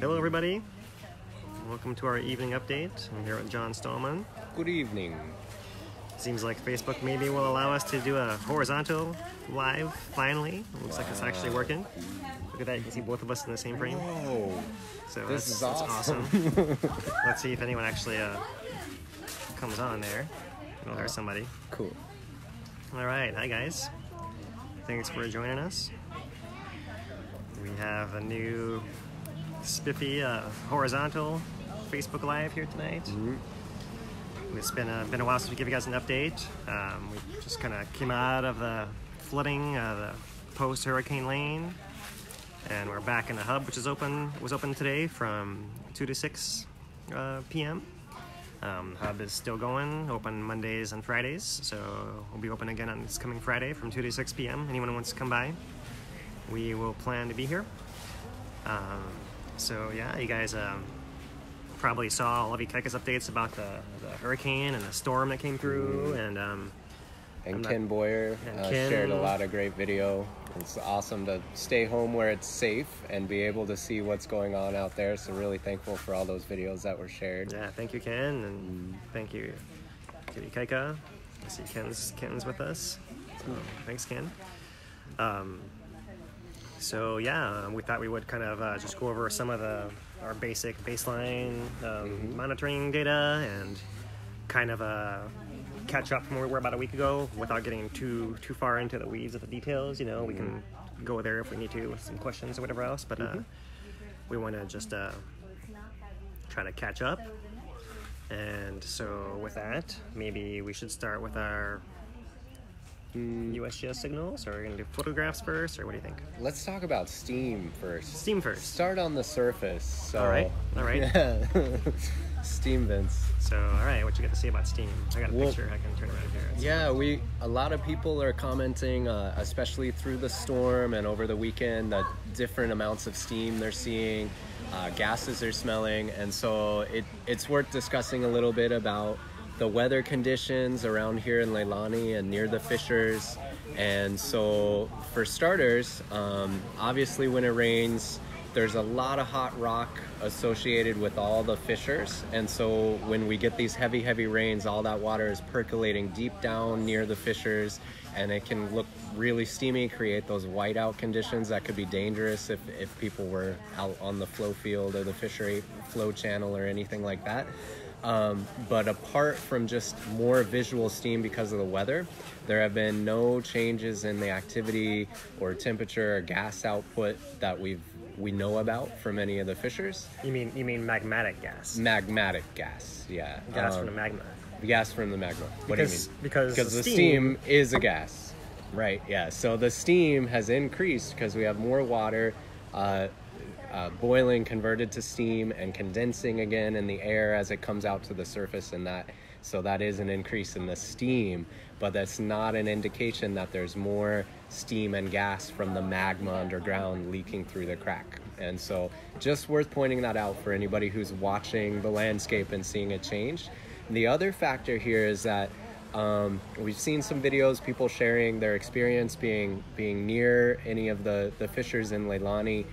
Hello everybody, welcome to our evening update. I'm here with John Stallman. Good evening. Seems like Facebook maybe will allow us to do a horizontal live finally. Looks like it's actually working. Look at that, you can see both of us in the same frame. Whoa, So this is that's awesome. Let's see if anyone actually comes on there. Oh, there's somebody. Cool. Alright, hi guys. Thanks for joining us. We have a new spiffy horizontal Facebook Live here tonight. Mm-hmm. It's been a while since we gave you guys an update. We just kind of came out of the flooding, the post-hurricane lane, and we're back in the hub, which is open. It was open today from 2 to 6 p.m. Hub is still going, open Mondays and Fridays, so we'll be open again on this coming Friday from 2 to 6 p.m. Anyone who wants to come by, we will plan to be here. So yeah, you guys probably saw all of Ikaika's updates about the hurricane and the storm that came through, and Ken Boyer shared a lot of great video. It's awesome to stay home where it's safe and be able to see what's going on out there, so really thankful for all those videos that were shared. Yeah, thank you, Ken, and thank you to Ikaika. I see Ken's with us, so thanks, Ken. So yeah, we thought we would kind of just go over some of our basic baseline monitoring data and kind of catch up from where we were about a week ago without getting too far into the weeds of the details. You know, we can go there if we need to with some questions or whatever else, but we want to just try to catch up. And so with that, maybe we should start with our USGS signals, or are we going to do photographs first, or what do you think? Let's talk about steam first. Steam first. Start on the surface. So, all right. Yeah. Steam vents. So, all right, what you got to say about steam? I got a picture I can turn around here. Yeah, a lot of people are commenting, especially through the storm and over the weekend, that different amounts of steam they're seeing, gases they're smelling, and so it's worth discussing a little bit about the weather conditions around here in Leilani and near the fissures. And so for starters, obviously when it rains, there's a lot of hot rock associated with all the fissures. And so when we get these heavy rains, all that water is percolating deep down near the fissures, and it can look really steamy, create those whiteout conditions that could be dangerous if people were out on the flow field or the fishery flow channel or anything like that. But apart from just more visual steam because of the weather, there have been no changes in the activity or temperature or gas output that we know about from any of the fissures. You mean magmatic gas? Magmatic gas, yeah. Gas from the magma. Gas from the magma. What do you mean? Because the steam is a gas, right? Yeah. So the steam has increased because we have more water boiling, converted to steam, and condensing again in the air as it comes out to the surface, and so that is an increase in the steam, but that's not an indication that there's more steam and gas from the magma underground leaking through the crack. And so just worth pointing that out for anybody who's watching the landscape and seeing a change. And the other factor here is that we've seen some videos, people sharing their experience being near any of the fissures in Leilani,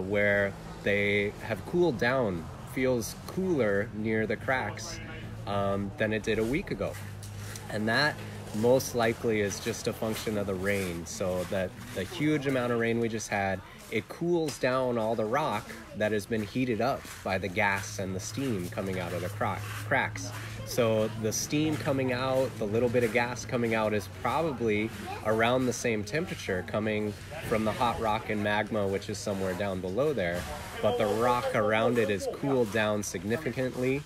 where they have cooled down, feels cooler near the cracks than it did a week ago. And that most likely is just a function of the rain. So that the huge amount of rain we just had, it cools down all the rock that has been heated up by the gas and the steam coming out of the cracks. So the steam coming out, the little bit of gas coming out, is probably around the same temperature coming from the hot rock and magma, which is somewhere down below there. But the rock around it is cooled down significantly,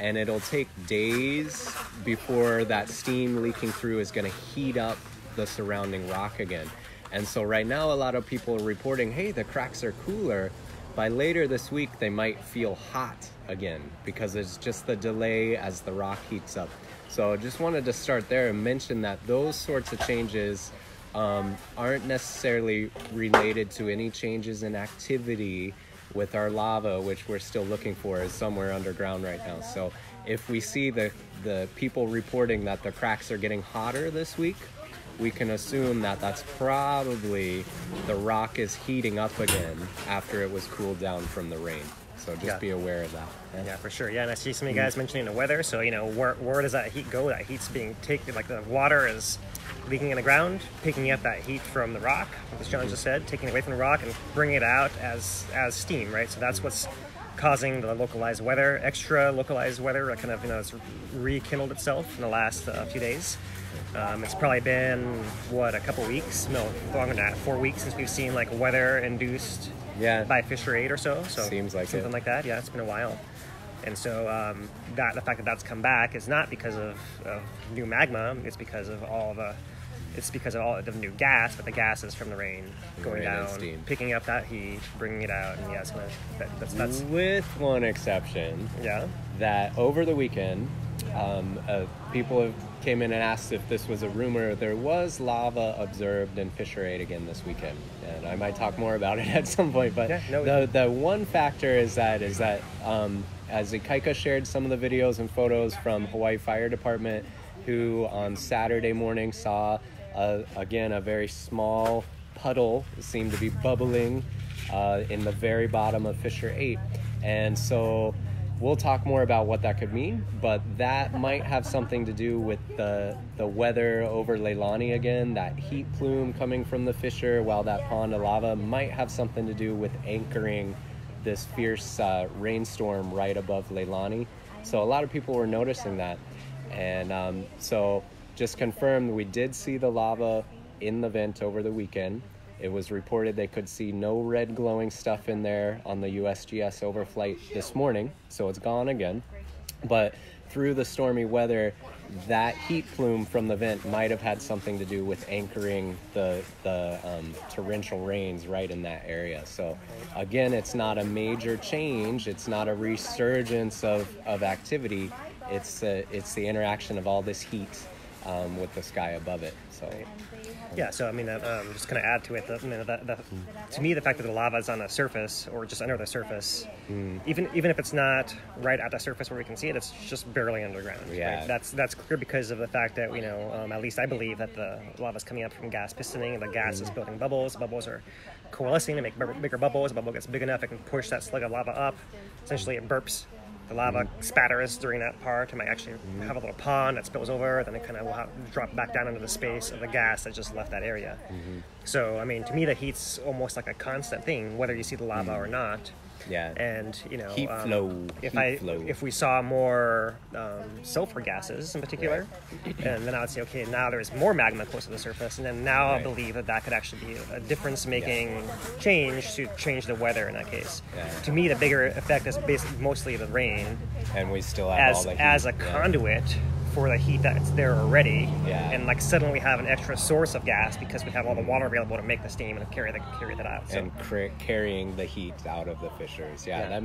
and it'll take days before that steam leaking through is going to heat up the surrounding rock again. And so right now a lot of people are reporting, hey, the cracks are cooler. By later this week, they might feel hot again because it's just the delay as the rock heats up. So just wanted to start there and mention that those sorts of changes aren't necessarily related to any changes in activity with our lava, which we're still looking for, is somewhere underground right now. So if we see the people reporting that the cracks are getting hotter this week, we can assume that that's probably the rock is heating up again after it was cooled down from the rain. So just be aware of that. Yeah, for sure. Yeah, and I see some of you guys mentioning the weather. So, where does that heat go? That heat's being taken, like the water is leaking in the ground, picking up that heat from the rock, as John just said, taking it away from the rock and bringing it out as steam, right? So that's what's causing the localized weather, extra localized weather, it's rekindled itself in the last few days. It's probably been, a couple weeks? No, longer than that, 4 weeks since we've seen like weather-induced by Fisher 8 or so. So seems like something like that. Yeah, it's been a while. And so the fact that that's come back is not because of new magma. It's because of all the new gas, but the gas is from the rain going down, picking up that heat, bringing it out, and it's gonna. That's with one exception. Yeah. That over the weekend, people came in and asked if this was a rumor. There was lava observed in Fisher 8 again this weekend, and I might talk more about it at some point. But the one factor is that as Ikaika shared some of the videos and photos from Hawaii Fire Department, who on Saturday morning saw again a very small puddle seemed to be bubbling in the very bottom of Fisher 8, and so we'll talk more about what that could mean, but that might have something to do with the weather over Leilani again, that heat plume coming from the fissure while that pond of lava might have something to do with anchoring this fierce rainstorm right above Leilani. So a lot of people were noticing that, and so just confirmed we did see the lava in the vent over the weekend. It was reported they could see no red glowing stuff in there on the USGS overflight this morning, so it's gone again. But through the stormy weather, that heat plume from the vent might have had something to do with anchoring the torrential rains right in that area. So again, it's not a major change. It's not a resurgence of activity. It's the interaction of all this heat with the sky above it. So. Yeah, so I mean, just kind of add to it, to me, the fact that the lava is on the surface or just under the surface, even if it's not right at the surface where we can see it, it's just barely underground. Yeah, right? That's clear because of the fact that at least I believe that the lava is coming up from gas pistoning, and the gas is building bubbles. Bubbles are coalescing to make bigger bubbles. A bubble gets big enough, it can push that slug of lava up. Essentially, it burps. The lava spatters during that part. It might actually have a little pond that spills over, then it kind of will drop back down into the space of the gas that just left that area. So, I mean, to me, the heat's almost like a constant thing, whether you see the lava or not. Yeah. And, heat flow. If we saw more sulfur gases in particular, and then I would say, okay, now there's more magma close to the surface, and then now I believe that could actually be a difference-making change to change the weather in that case. Yeah. To me, the bigger effect is mostly the rain. And we still have all the heat. As a conduit for the heat that's there already, and like suddenly we have an extra source of gas because we have all the water available to make the steam and carry that out. So. And carrying the heat out of the fissures. Yeah, that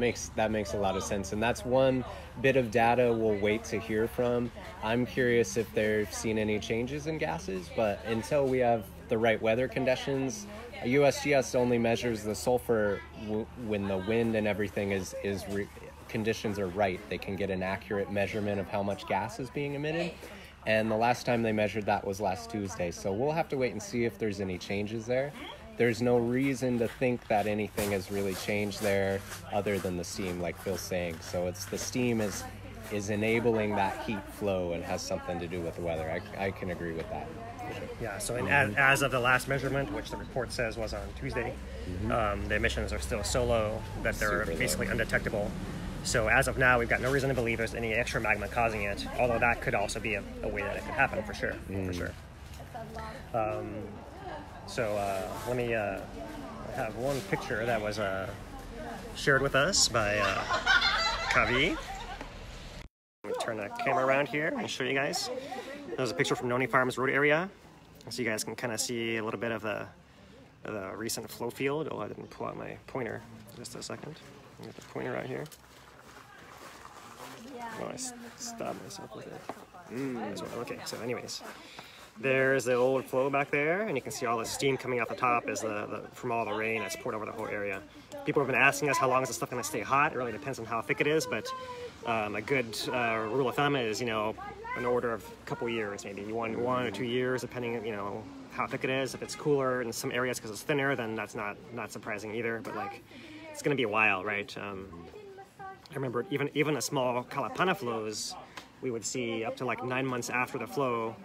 makes a lot of sense, and that's one bit of data we'll wait to hear from. I'm curious if they've seen any changes in gases, but until we have the right weather conditions, USGS only measures the sulfur when the wind and everything conditions are right. They can get an accurate measurement of how much gas is being emitted, and the last time they measured that was last Tuesday, so we'll have to wait and see if there's any changes there. There's no reason to think that anything has really changed there other than the steam, like Phil's saying. So it's the steam is enabling that heat flow and has something to do with the weather. I can agree with that. Yeah, so as of the last measurement, which the report says was on Tuesday, the emissions are still so low that they're basically undetectable. So as of now, we've got no reason to believe there's any extra magma causing it, although that could also be a way that it could happen for sure. So let me have one picture that was shared with us by Kavi. Let me turn the camera around here and show you guys. There's a picture from Noni Farms Road area, so you guys can kind of see a little bit of the recent flow field. Oh, I didn't pull out my pointer. Just a second. I got the pointer right here. Oh, I stabbed myself with it. Okay, so anyways, there's the old flow back there, and you can see all the steam coming out the top is from all the rain that's poured over the whole area. People have been asking us how long is this stuff going to stay hot. It really depends on how thick it is, but a good rule of thumb is, an order of a couple years, maybe one or 2 years, depending, you know, how thick it is. If it's cooler in some areas because it's thinner, then that's not surprising either. But like, it's going to be a while, right? I remember even the small Kīlauea flows, we would see up to like 9 months after the flow,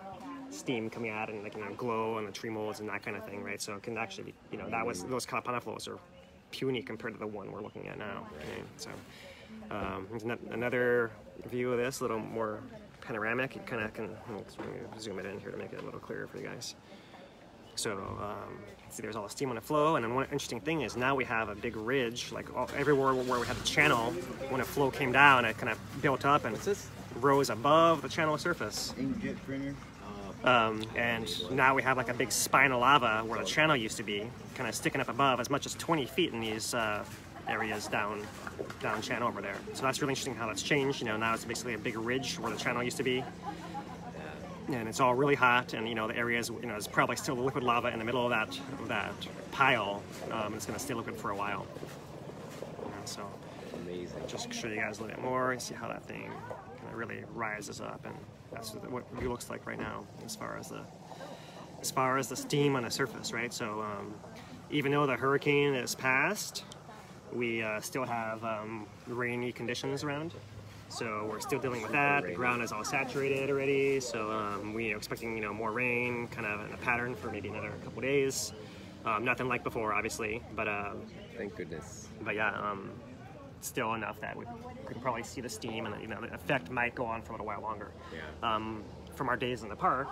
steam coming out and like, you know, glow on the tree molds and that kind of thing, right? So it can actually be, you know, those Kīlauea flows are puny compared to the one we're looking at now. Okay? So here's another view of this, a little more panoramic. You kind of can zoom it in here to make it a little clearer for you guys. So see, there's all the steam on the flow, and then one interesting thing is now we have a big ridge, like everywhere where we had the channel. When a flow came down, it kind of built up and rose above the channel surface. Inkjet printer. And now we have like a big spine of lava where the channel used to be, kind of sticking up above as much as 20 feet in these areas down channel over there. So that's really interesting how that's changed. You know, now it's basically a big ridge where the channel used to be. And it's all really hot, and you know the areas, you know, there's probably still liquid lava in the middle of that pile. It's going to stay liquid for a while. So Amazing. just show you guys a little bit more and see how that thing kind of really rises up, and that's what it looks like right now as far as the steam on the surface, right? So even though the hurricane is past, we still have rainy conditions around. So we're still dealing with that. The ground is all saturated already. So we are expecting, you know, more rain, kind of in a pattern for maybe another couple days. Nothing like before, obviously, but Thank goodness. But yeah, still enough that we could probably see the steam, and you know, the effect might go on for a little while longer. Yeah. From our days in the park,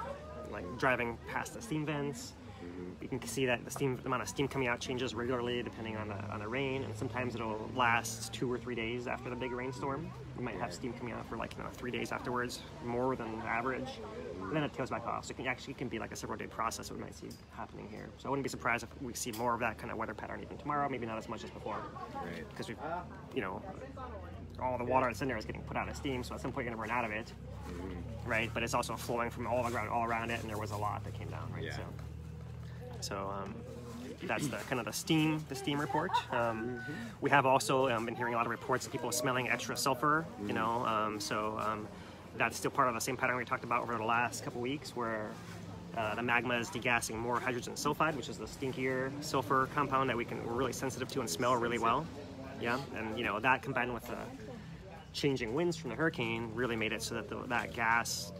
like driving past the steam vents, you can see that the amount of steam coming out changes regularly depending on the rain, and sometimes it'll last 2 or 3 days after the big rainstorm. You might have steam coming out for like, you know, 3 days afterwards, more than average, and then it tails back off. So it can be like a several-day process we might see happening here. So I wouldn't be surprised if we see more of that kind of weather pattern even tomorrow, maybe not as much as before, because we've, you know, all the water that's in there is getting put out as steam, so at some point you're going to run out of it, right? But it's also flowing from all the ground all around it, and there was a lot that came down, right? Yeah. So that's the kind of the steam report. We have also been hearing a lot of reports of people smelling extra sulfur, you know, that's still part of the same pattern we talked about over the last couple weeks, where the magma is degassing more hydrogen sulfide, which is the stinkier sulfur compound that we're really sensitive to and smell really well. Yeah, and you know, that combined with the changing winds from the hurricane really made it so that that gas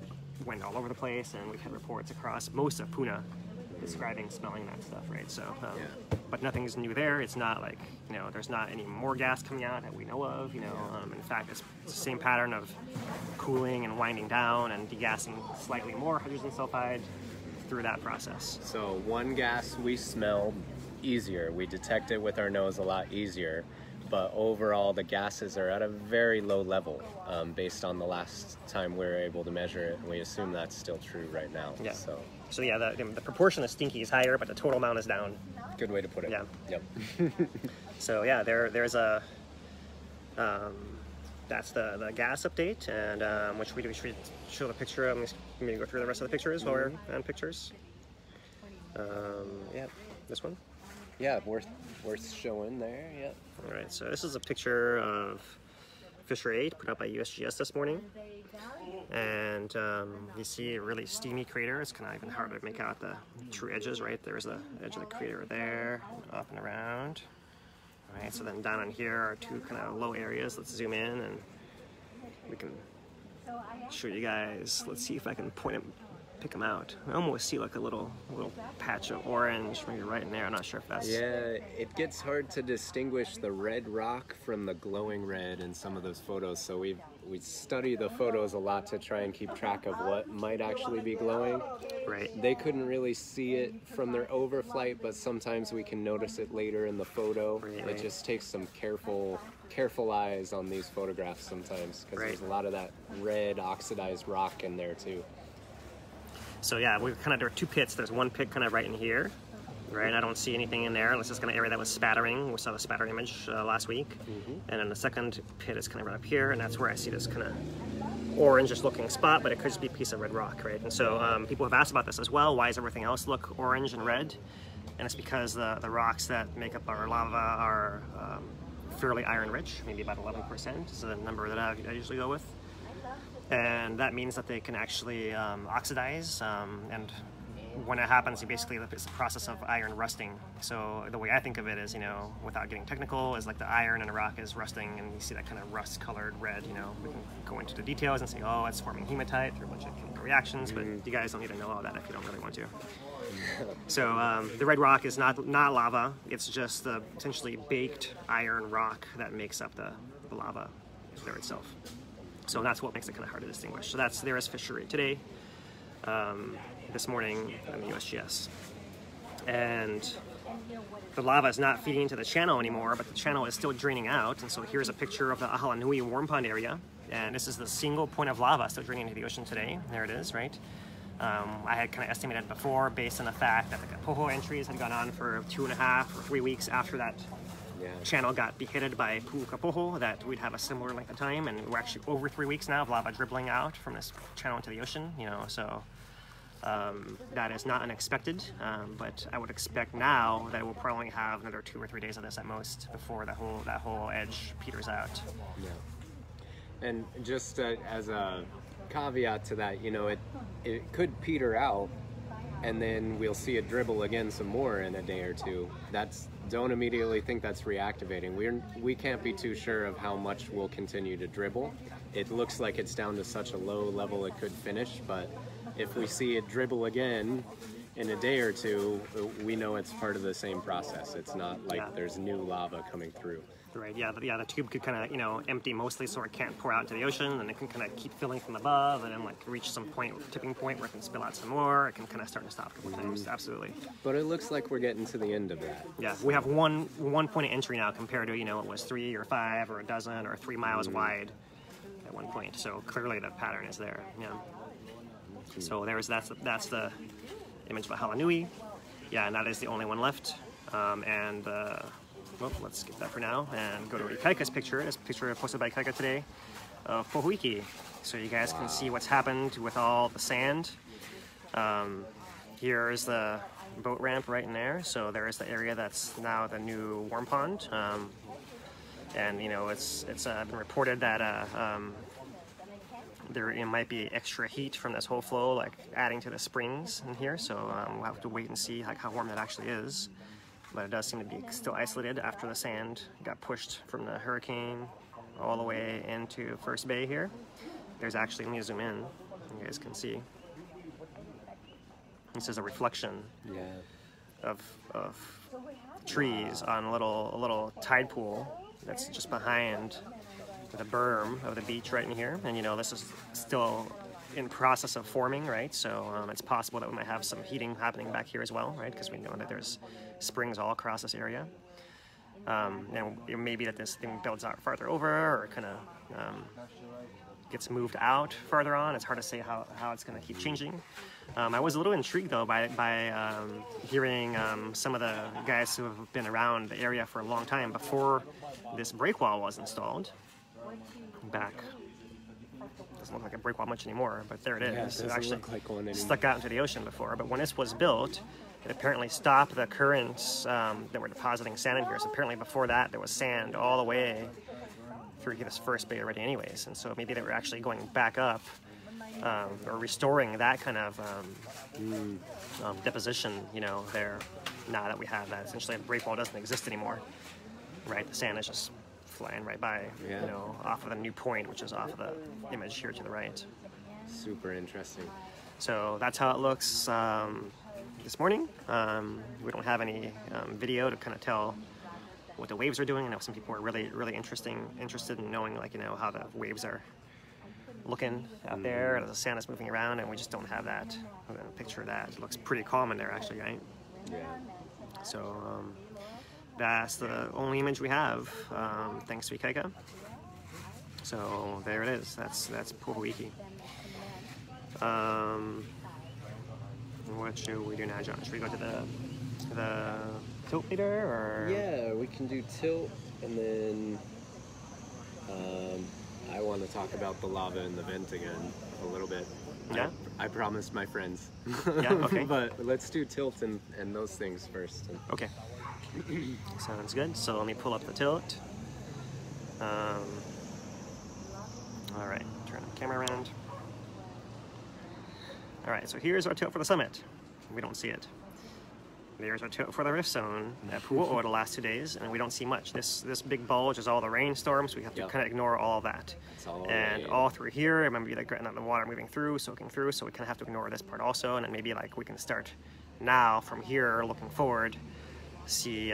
went all over the place, and we've had reports across most of Puna describing smelling that stuff, right? So, but nothing's new there. It's not like, you know, there's not any more gas coming out that we know of, you know. In fact, it's the same pattern of cooling and winding down and degassing slightly more hydrogen sulfide through that process. So one gas we smell easier. We detect it with our nose a lot easier. But overall, the gases are at a very low level based on the last time we were able to measure it. And we assume that's still true right now. Yeah. So yeah, the proportion of stinky is higher, but the total amount is down. Good way to put it. Yeah. Yep. So yeah, there's a that's the gas update, and which we should show the picture. I'm just maybe go through the rest of the pictures while we're on pictures. Yeah, this one. Yeah, worth showing there. Yep. All right, so this is a picture of Fissure 8 put up by USGS this morning. And you see a really steamy crater. It's kind of even hard to make out the true edges, right? There's the edge of the crater there, up and around. All right, so then down on here are two kind of low areas. Let's zoom in and we can show you guys. Let's see if I can pick them out. I almost see like a little patch of orange maybe right in there. I'm not sure if that's... Yeah, it gets hard to distinguish the red rock from the glowing red in some of those photos, so we study the photos a lot to try and keep track of what might actually be glowing. Right. They couldn't really see it from their overflight, but sometimes we can notice it later in the photo. Right. It just takes some careful eyes on these photographs sometimes, because there's a lot of that red oxidized rock in there too. So yeah, there are two pits. There's one pit kind of right in here, right? I don't see anything in there unless it's kind of area that was spattering. We saw the spatter image last week. And then the second pit is kind of right up here, and that's where I see this kind of orange-ish looking spot, but it could just be a piece of red rock, right? And so people have asked about this as well. Why does everything else look orange and red? And it's because the rocks that make up our lava are fairly iron-rich, maybe about 11%. Is the number that I usually go with. and that means that they can actually oxidize, and when it happens, basically it's a process of iron rusting. So the way I think of it is, without getting technical, is like the iron in a rock is rusting, and you see that kind of rust-colored red. We can go into the details and say, oh, it's forming hematite through a bunch of chemical reactions, but you guys don't need to know all that if you don't really want to. So the red rock is not lava. It's just the essentially baked iron rock that makes up the lava there itself. So that's what makes it kind of hard to distinguish. So there is fishery today. This morning on the USGS, and the lava is not feeding into the channel anymore, but the channel is still draining out. And so here's a picture of the Honua warm pond area, and this is the single point of lava still draining into the ocean today. There it is, right? I had kind of estimated before, based on the fact that the Poho entries had gone on for 2.5 or 3 weeks after that channel got beheaded by Poho, that we'd have a similar length of time, and we're actually over 3 weeks now of lava dribbling out from this channel into the ocean. So that is not unexpected, but I would expect now that we'll probably have another 2 or 3 days of this at most before that whole edge peters out. Yeah. And just as a caveat to that, it could peter out, and then we'll see it dribble again some more in a day or two. Don't immediately think that's reactivating. We can't be too sure of how much will continue to dribble. It looks like it's down to such a low level it could finish, but if we see it dribble again in a day or two, we know it's part of the same process. It's not like there's new lava coming through. Right, the tube could kind of, empty mostly so it can't pour out into the ocean, and it can kind of keep filling from above, and then reach some tipping point where it can spill out some more. It can kind of start to stop a couple times, absolutely. But it looks like we're getting to the end of that. Yeah, we have one point of entry now compared to, it was 3 or 5 or a dozen or 3 miles wide at one point. So clearly the pattern is there, So that's the image of Halanui. Yeah, and that is the only one left. Well, let's skip that for now and go to Ikaika's picture. This picture posted by Ikaika today of Pohuiki. So you guys can see what's happened with all the sand. Here's the boat ramp right in there. So there is the area that's now the new warm pond. And it's been reported that there might be extra heat from this whole flow, adding to the springs in here. So we'll have to wait and see how warm that actually is. But it does seem to be still isolated after the sand got pushed from the hurricane all the way into First Bay here. There's actually, let me zoom in, you guys can see. This is a reflection of trees on a little tide pool that's just behind the berm of the beach right in here. And this is still in process of forming, right? So it's possible that we might have some heating happening back here as well, right? Because we know that there's springs all across this area. And it may be that this thing builds out farther over, or kind of gets moved out farther on. It's hard to say how it's going to keep changing. I was a little intrigued though by hearing some of the guys who have been around the area for a long time before this break wall was installed back. Doesn't look like a break wall much anymore, but there it is. It actually stuck out into the ocean before. But when this was built, it apparently stopped the currents that were depositing sand in here. So apparently before that, there was sand all the way through this first bay already anyways. And so maybe they were actually going back up or restoring that kind of deposition, there, now that we have that. Essentially, the break wall doesn't exist anymore, right? The sand is just flying right by, off of the new point, which is off of the image here to the right. Super interesting. So that's how it looks this morning. We don't have any video to kind of tell what the waves are doing. I know some people are really interested in knowing, how the waves are looking out there. The sand is moving around, and we just don't have that. I'm gonna picture that. It looks pretty calm in there, actually, right? Yeah. So that's the only image we have, thanks to Ikaika. So there it is. That's Pohuiki. What should we do now, John? Should we go to the tilt meter, or? Yeah, we can do tilt, and then I want to talk about the lava and the vent again a little bit. Yeah. I promised my friends. Yeah. Okay. But let's do tilt and those things first. Okay. Sounds good. So let me pull up the tilt. All right. Turn the camera around. All right, so here's our tilt for the summit. We don't see it. There's our tilt for the rift zone at Kīlauea the last 2 days, and we don't see much. This big bulge is all the rainstorms, so we have to kind of ignore all of that. And all through here, it might be like the water moving through, soaking through, so we kind of have to ignore this part also, and then maybe like we can start now from here, looking forward, see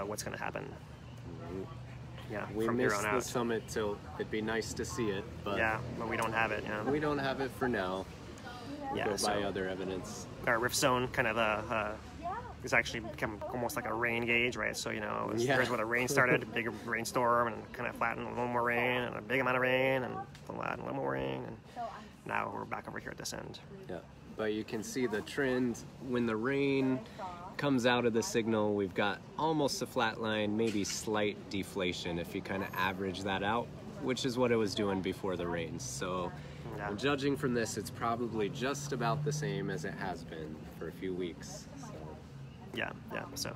what's going to happen. Yeah, we from here missed on the out. summit tilt. It'd be nice to see it, but Yeah, but we don't have it. Yeah. we don't have it for now. Yeah, Go so by other evidence. our rift zone kind of it's actually become almost like a rain gauge, right? So, you know, here's where the rain started, a big rainstorm, and kind of flattened, a little more rain, and a big amount of rain, and a little more rain, and now we're back over here at this end. Yeah, but you can see the trend. When the rain comes out of the signal, we've got almost a flat line, maybe slight deflation if you kind of average that out, which is what it was doing before the rains. So judging from this, it's probably just about the same as it has been for a few weeks. So. Yeah, so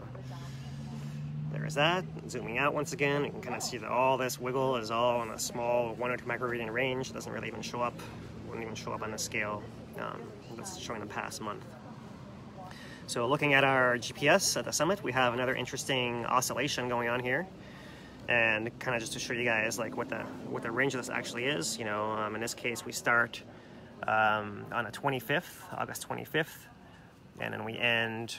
there's that. Zooming out once again, you can kind of see that all this wiggle is all in a small 1 or 2 microradian range. It doesn't really even show up, wouldn't even show up on the scale that's showing the past month. So looking at our GPS at the summit, we have another interesting oscillation going on here. And kind of just to show you guys like what the range of this actually is, you know, in this case we start on the 25th, August 25th, and then we end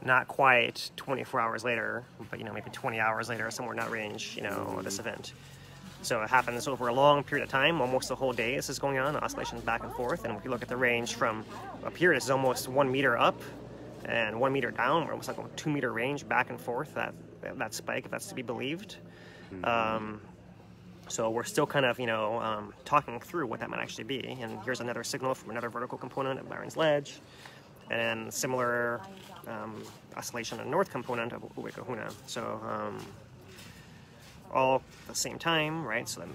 not quite 24 hours later, but, you know, maybe 20 hours later, somewhere in that range, you know, this event. So it happens over a long period of time, almost the whole day this is going on, oscillations back and forth. And if you look at the range from up here, this is almost 1 meter up and 1 meter down. We're almost like a 2 meter range back and forth, that spike, if that's to be believed. So we're still kind of, you know, talking through what that might actually be. And here's another signal from another vertical component of Byron's Ledge. And then similar oscillation on the north component of Honua. So all at the same time, right? So that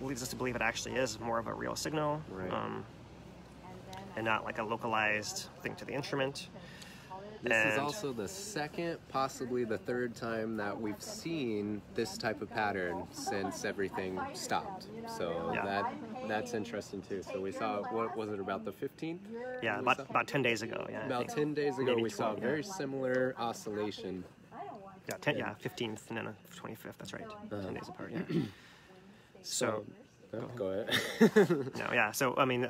leads us to believe it actually is more of a real signal, Right. And not like a localized thing to the instrument. This is also the second, possibly the third time that we've seen this type of pattern since everything stopped. So that's interesting too. So we saw, what was it, about the 15th? Yeah, about 10 days ago. Yeah, about 10 days ago, maybe we 12, saw a very similar oscillation. Yeah, 15th and then the 25th. That's right. 10 days apart. Yeah. So go ahead. No, yeah. So I mean,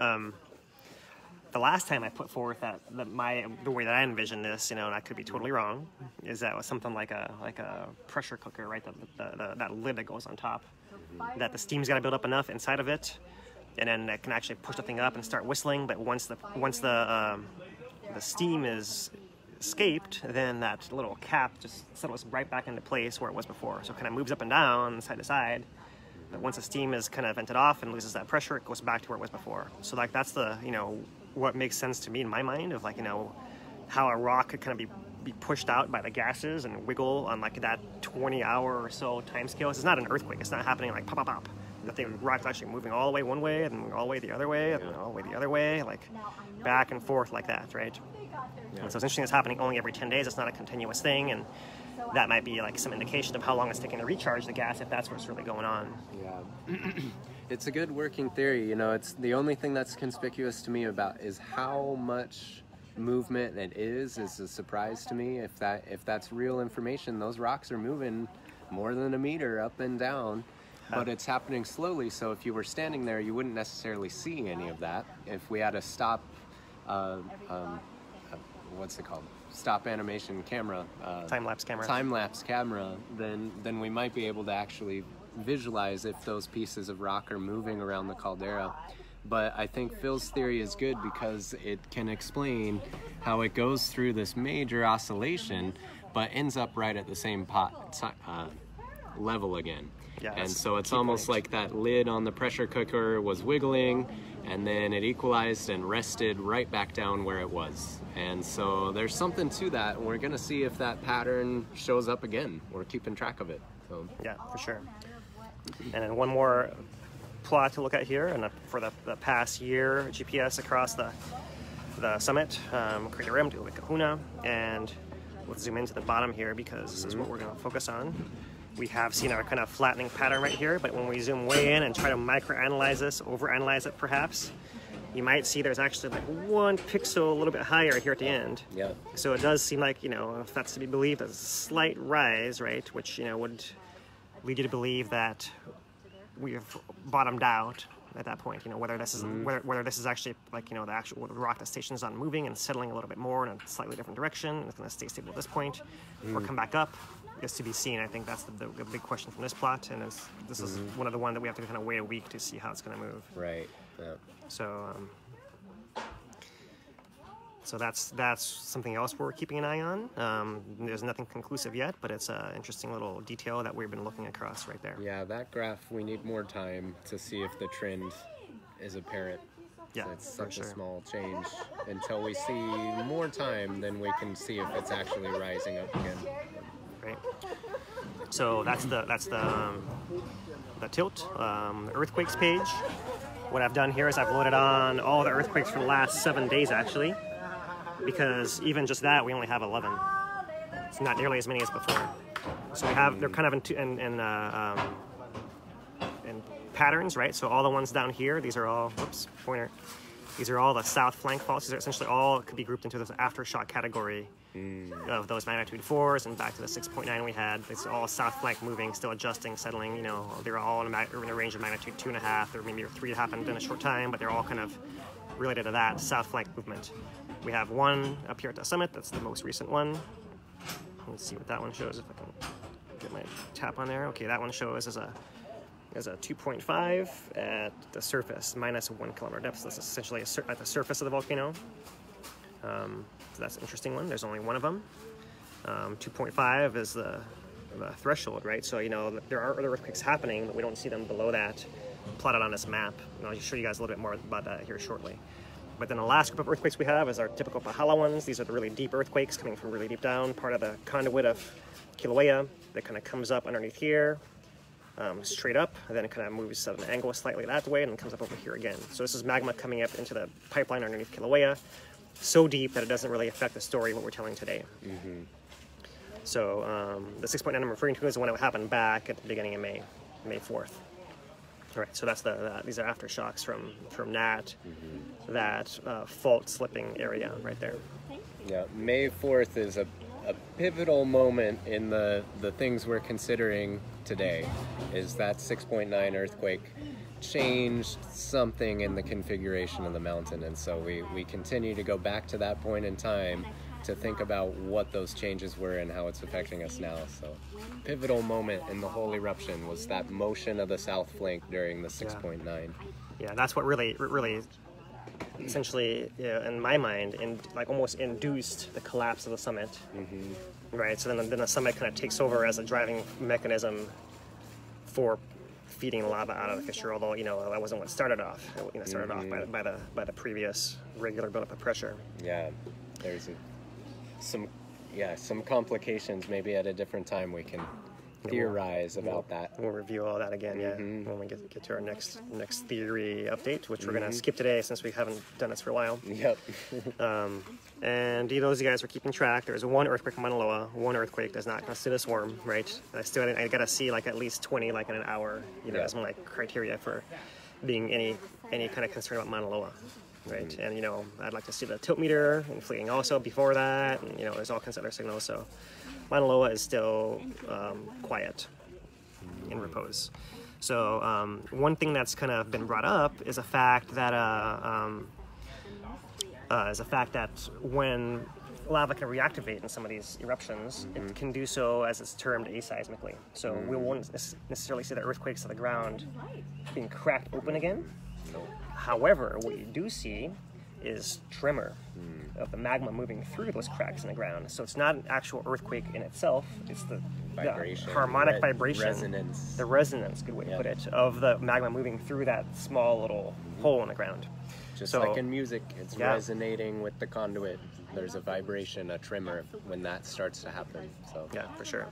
the last time I put forth the way that I envisioned this, you know, and I could be totally wrong, is that it was something like a pressure cooker, right? That lid that goes on top, that the steam's got to build up enough inside of it, and then it can actually push the thing up and start whistling. But once the steam is escaped, then that little cap just settles right back into place where it was before. So it kind of moves up and down, side to side. But once the steam is kind of vented off and loses that pressure, it goes back to where it was before. So like that's the, you know, what makes sense to me in my mind of like, you know, how a rock could kind of be pushed out by the gases and wiggle on like that 20-hour or so time scale. It's not an earthquake. It's not happening like pop, pop, pop. The rock's actually moving all the way one way and all the way the other way and all the way the other way, like back and forth like that, right? Yeah. And so it's interesting it's happening only every 10 days. It's not a continuous thing, and that might be like some indication of how long it's taking to recharge the gas if that's what's really going on. Yeah. It's a good working theory, you know. It's the only thing that's conspicuous to me about is how much movement it is a surprise to me. If that's real information, those rocks are moving more than a meter up and down, but it's happening slowly. So if you were standing there, you wouldn't necessarily see any of that. If we had a stop, what's it called? Stop animation camera, time-lapse camera, then we might be able to actually visualize if those pieces of rock are moving around the caldera. But I think Phil's theory is good because it can explain how it goes through this major oscillation but ends up right at the same level again. Yeah, and so it's almost like that lid on the pressure cooker was wiggling, and then it equalized and rested right back down where it was. And so there's something to that, and we're going to see if that pattern shows up again. We're keeping track of it. So. Yeah, for sure. And then one more plot to look at here, and for the past year, GPS across the summit, crater rim to Honua, and let's zoom into the bottom here because this is what we're going to focus on. we have seen our kind of flattening pattern right here, but when we zoom way in and try to microanalyze this, overanalyze it perhaps, you might see there's actually like 1 pixel a little bit higher here at the end. Yeah. So it does seem like, you know, if that's to be believed, there's a slight rise, right? Which, you know, would lead you to believe that we have bottomed out at that point. You know, whether this is whether this is actually like, you know, the actual rock the station is on moving and settling a little bit more in a slightly different direction. It's going to stay stable at this point, or come back up. Is to be seen. I think that's the big question from this plot, and this is one of the one that we have to kind of wait a week to see how it's going to move. Right. Yeah. So that's something else we're keeping an eye on. There's nothing conclusive yet, but it's an interesting little detail that we've been looking across right there. Yeah, that graph, we need more time to see if the trend is apparent. Yeah, so it's such a small change. Until we see more time, then we can see if it's actually rising up again. Right. So that's the tilt, the earthquakes page. What I've done here is I've loaded on all the earthquakes for the last 7 days actually, because even just that we only have 11. It's not nearly as many as before. So we have they're kind of in patterns, right? So all the ones down here, these are all pointer. These are all the south flank faults. These are essentially all could be grouped into this aftershock category of those magnitude 4s, and back to the 6.9 we had. It's all south flank moving, still adjusting, settling. You know, they're all in a range of magnitude 2.5, or maybe 3 happened in a short time, but they're all kind of related to that south flank movement. We have one up here at the summit. That's the most recent one. Let's see what that one shows. If I can get my tap on there. Okay, that one shows as a 2.5 at the surface, minus 1 kilometer depth. So that's essentially at the surface of the volcano. So that's an interesting one. There's only one of them. 2.5 is the threshold, right? So, you know, there are other earthquakes happening, but we don't see them below that plotted on this map. And I'll show you guys a little bit more about that here shortly. But then the last group of earthquakes we have is our typical Pahala ones. These are the really deep earthquakes coming from really deep down, part of the conduit of Kīlauea that kind of comes up underneath here. Straight up, and then it kind of moves at an angle slightly that way, and then comes up over here again. So this is magma coming up into the pipeline underneath Kīlauea, so deep that it doesn't really affect the story of what we're telling today. So the 6.9 I'm referring to is the one that happened back at the beginning of May 4th. All right, so that's these are aftershocks from that fault slipping area right there. Yeah, May 4th is a pivotal moment in the things we're considering today. Is that 6.9 earthquake changed something in the configuration of the mountain, and so we continue to go back to that point in time to think about what those changes were and how it's affecting us now. So pivotal moment in the whole eruption was that motion of the south flank during the 6.9. Yeah, that's what really essentially, in my mind, almost induced the collapse of the summit. Right. So then the summit kind of takes over as a driving mechanism for feeding lava out of the fissure. Although, you know, that wasn't what started off. It started off by the previous regular buildup of pressure. Yeah, there's some complications. Maybe at a different time we can theorize about that. We'll review all that again, when we get to our next theory update, which we're going to skip today since we haven't done this for a while. Yep. And those of you guys are keeping track. There's one earthquake in Mauna Loa. One earthquake does not constitute a swarm, right? I got to see like at least 20 like in an hour, as my criteria for being any kind of concern about Mauna Loa. Right, and you know, I'd like to see the tilt meter inflating also before that, and you know, there's all kinds of other signals. So Mauna Loa is still quiet in repose. So one thing that's kind of been brought up is a fact that when lava can reactivate in some of these eruptions, it can do so as it's termed aseismically. So we won't necessarily see the earthquakes of the ground being cracked open again. However, what you do see is tremor of the magma moving through those cracks in the ground. So it's not an actual earthquake in itself. It's the harmonic vibration, resonance. The resonance, good way to put it, of the magma moving through that small little hole in the ground. Just like in music, it's resonating with the conduit. There's a vibration, a tremor when that starts to happen. So yeah, for sure.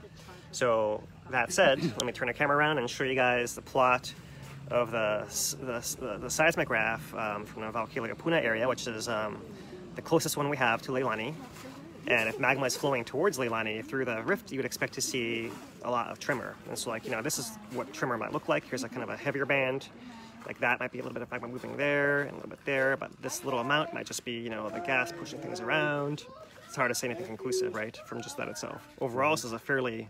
So that said, let me turn the camera around and show you guys the plot of the seismograph from the Kīlauea Puna area, which is the closest one we have to Leilani. And if magma is flowing towards Leilani through the rift, you would expect to see a lot of tremor. And so like, this is what tremor might look like. Here's a kind of a heavier band. Like that might be a little bit of magma moving there and a little bit there, but this little amount might just be, the gas pushing things around. It's hard to say anything conclusive, right, from just that itself. Overall, this is a fairly,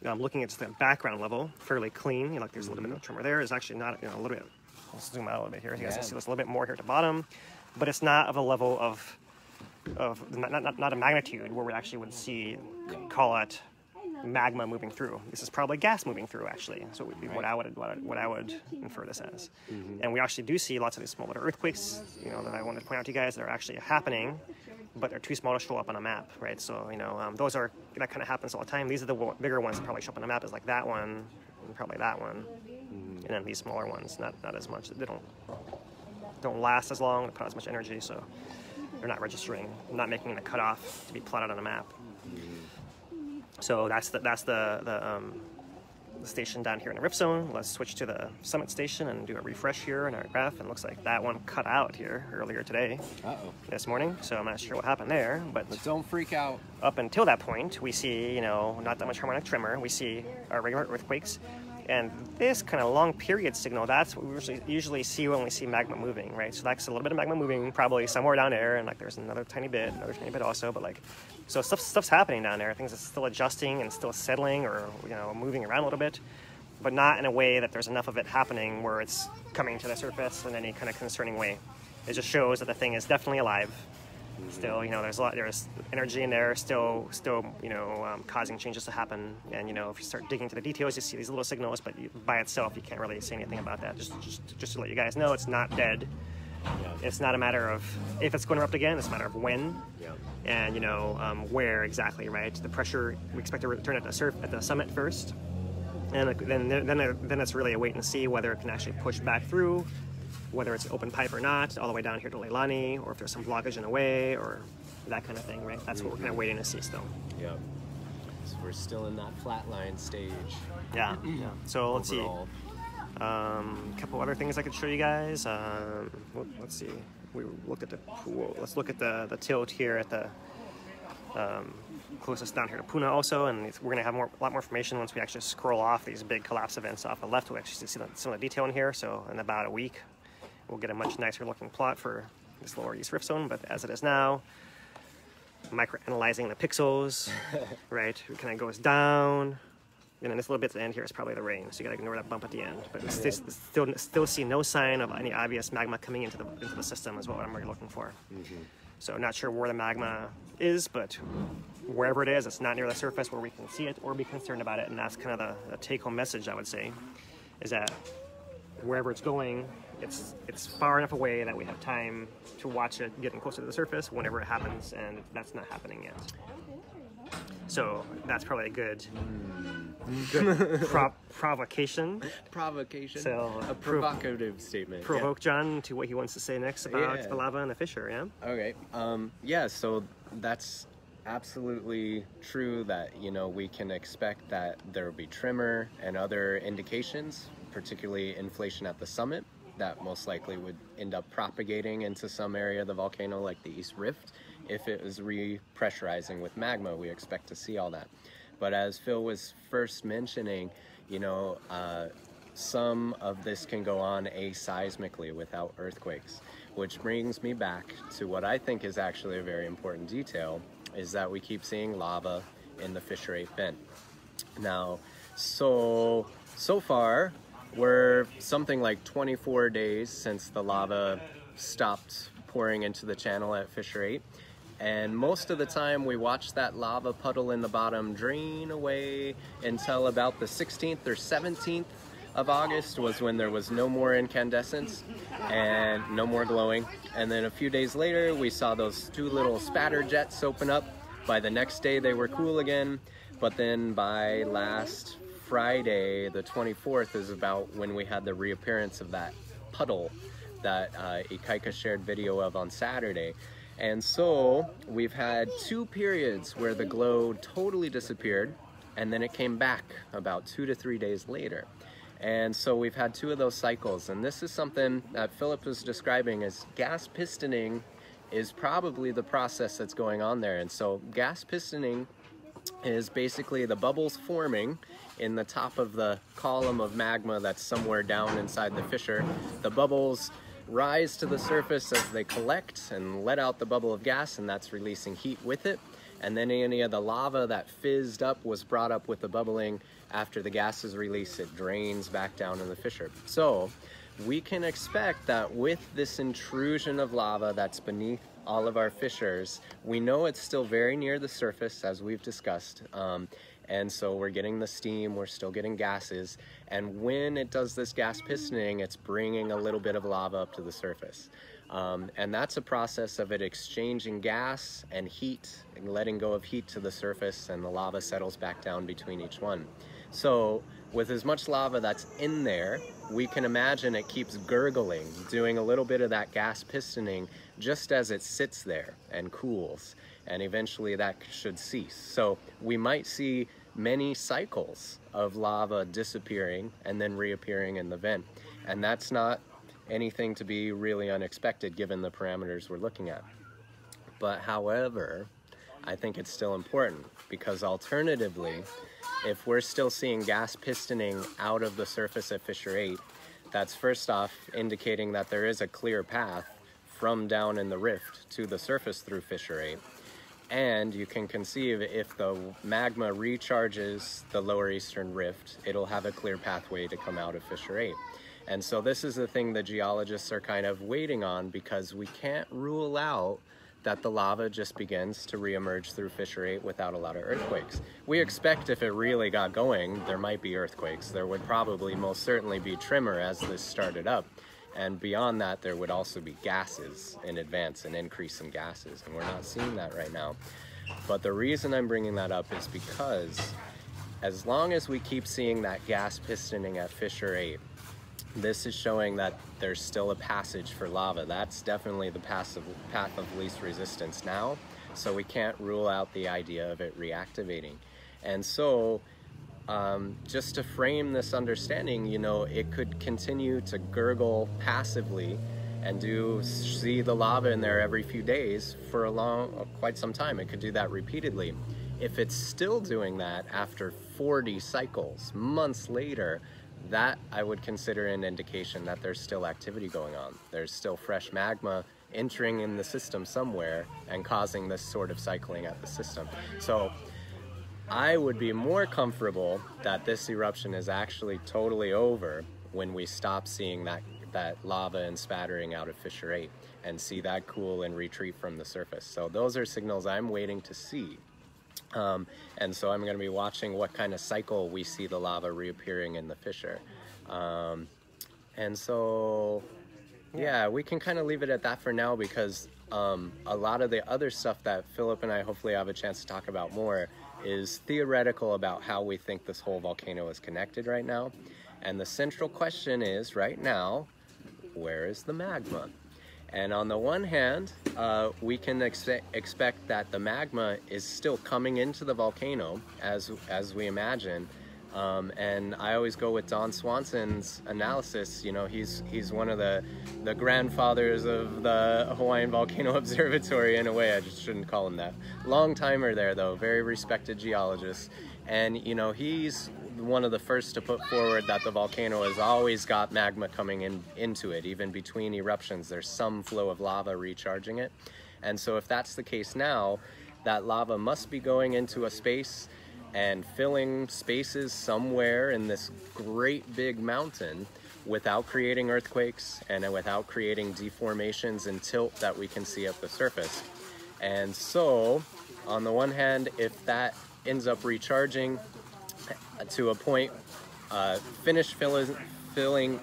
looking at just the background level, fairly clean. Like there's a little bit of tremor there. It's actually not, a little bit, let's zoom out a little bit here. You guys can see there's a little bit more here at the bottom, but it's not of a level of not a magnitude where we actually would see, call it magma moving through. This is probably gas moving through, actually. So it would be what I would infer this as. And we actually do see lots of these small little earthquakes, that I wanted to point out to you guys that are actually happening, but they're too small to show up on a map, right? So that kind of happens all the time. These are the bigger ones that probably show up on a map, is like that one and probably that one, and then these smaller ones, not as much. They don't last as long, put out as much energy, so they're not registering, not making the cutoff to be plotted on a map. So that's the station down here in the rip zone. Let's switch to the summit station and do a refresh here in our graph. And it looks like that one cut out here earlier today, this morning. So I'm not sure what happened there, but don't freak out. Up until that point, we see, not that much harmonic tremor. We see our regular earthquakes. And this kind of long period signal, that's what we usually see when we see magma moving, right? So that's a little bit of magma moving, probably somewhere down there, and like there's another tiny bit also, but like, so stuff's happening down there. Things are still adjusting and still settling or, moving around a little bit, but not in a way that there's enough of it happening where it's coming to the surface in any kind of concerning way. It just shows that the thing is definitely alive. Still, there's energy in there, still, causing changes to happen. And if you start digging into the details, you see these little signals, but by itself, you can't really say anything about that. Just to let you guys know, it's not dead. It's not a matter of if it's going to erupt again. It's a matter of when, and where exactly. Right, the pressure we expect to return at the summit first, and then it's really a wait and see whether it can actually push back through, whether it's open pipe or not, all the way down here to Leilani, or if there's some blockage in the way, or that kind of thing, right? That's what we're kind of waiting to see still. Yeah. So we're still in that flatline stage. Yeah. So let's see. A couple other things I could show you guys. Let's see. We looked at the pool. Let's look at the tilt here at the closest down here to Puna also, and we're going to have a lot more information once we actually scroll off these big collapse events off the left. We'll actually see some of the detail in here. So in about a week, we'll get a much nicer looking plot for this lower east rift zone, but as it is now, micro-analyzing the pixels, right? It kind of goes down, and then this little bit at the end here is probably the rain, so you gotta ignore that bump at the end. But still see no sign of any obvious magma coming into the system is what I'm really looking for. So not sure where the magma is, but wherever it is, it's not near the surface where we can see it or be concerned about it, and that's kind of the take-home message, I would say, is that wherever it's going, it's far enough away that we have time to watch it getting closer to the surface whenever it happens, and that's not happening yet. So that's probably a good provocation. So a provocative statement. Provoke John to what he wants to say next about the lava and the fissure. Yeah. Okay. So that's absolutely true that we can expect that there will be tremor and other indications, particularly inflation at the summit, that most likely would end up propagating into some area of the volcano like the East Rift. If it was repressurizing with magma, we expect to see all that. But as Phil was first mentioning, some of this can go on aseismically without earthquakes, which brings me back to what I think is actually a very important detail, is that we keep seeing lava in the Fissure 8 vent. Now, so far, we're something like 24 days since the lava stopped pouring into the channel at Fissure 8. And most of the time we watch that lava puddle in the bottom drain away until about the 16th or 17th of August was when there was no more incandescence and no more glowing. And then a few days later, we saw those two little spatter jets open up. By the next day, they were cool again. But then by last Friday, the 24th, is about when we had the reappearance of that puddle that Ikaika shared video of on Saturday. And so we've had 2 periods where the glow totally disappeared, and then it came back about 2 to 3 days later. And so we've had 2 of those cycles, and this is something that Philip was describing as gas pistoning is probably the process that's going on there. And so gas pistoning is basically the bubbles forming in the top of the column of magma that's somewhere down inside the fissure. The bubbles rise to the surface as they collect and let out the bubble of gas, and that's releasing heat with it. And then any of the lava that fizzed up was brought up with the bubbling. After the gas is released, it drains back down in the fissure. So we can expect that with this intrusion of lava that's beneath all of our fissures, we know it's still very near the surface, as we've discussed. And so we're getting the steam, we're still getting gases, and when it does this gas pistoning, it's bringing a little bit of lava up to the surface. And that's a process of it exchanging gas and heat and letting go of heat to the surface, and the lava settles back down between each one. So with as much lava that's in there, we can imagine it keeps gurgling, doing a little bit of that gas pistoning just as it sits there and cools, and eventually that should cease. So we might see many cycles of lava disappearing and then reappearing in the vent, and that's not anything to be really unexpected given the parameters we're looking at. But however, I think it's still important, because alternatively, if we're still seeing gas pistoning out of the surface at fissure 8, that's first off indicating that there is a clear path from down in the rift to the surface through fissure 8. And you can conceive, if the magma recharges the lower eastern rift, it'll have a clear pathway to come out of fissure 8. And so this is the thing the geologists are kind of waiting on, because we can't rule out that the lava just begins to reemerge through fissure 8 without a lot of earthquakes. We expect if it really got going, there might be earthquakes. There would probably most certainly be tremor as this started up. And beyond that, there would also be gases in advance, an increase in gases, and we're not seeing that right now. But the reason I'm bringing that up is because as long as we keep seeing that gas pistoning at fissure 8, this is showing that there's still a passage for lava. That's definitely the path of least resistance now, so we can't rule out the idea of it reactivating. And so just to frame this understanding, you know, it could continue to gurgle passively and see the lava in there every few days for quite some time. It could do that repeatedly. If it's still doing that after 40 cycles, months later, that I would consider an indication that there's still activity going on. There's still fresh magma entering in the system somewhere and causing this sort of cycling at the system. So I would be more comfortable that this eruption is actually totally over when we stop seeing that lava and spattering out of fissure 8 and see that cool and retreat from the surface. So those are signals I'm waiting to see. And so I'm going to be watching what kind of cycle we see the lava reappearing in the fissure. And so, yeah, we can kind of leave it at that for now, because a lot of the other stuff that Philip and I hopefully have a chance to talk about more is theoretical about how we think this whole volcano is connected right now. And the central question is, right now, where is the magma? And on the one hand, we can expect that the magma is still coming into the volcano as we imagine. And I always go with Don Swanson's analysis. You know, he's one of the grandfathers of the Hawaiian Volcano Observatory in a way. I just shouldn't call him that. Long timer there though, very respected geologist. And you know, he's one of the first to put forward that the volcano has always got magma coming into it. Even between eruptions, there's some flow of lava recharging it. And so if that's the case now, that lava must be going into a space and filling spaces somewhere in this great big mountain without creating earthquakes and without creating deformations and tilt that we can see at the surface. And so, on the one hand, if that ends up recharging to a point, finishes filling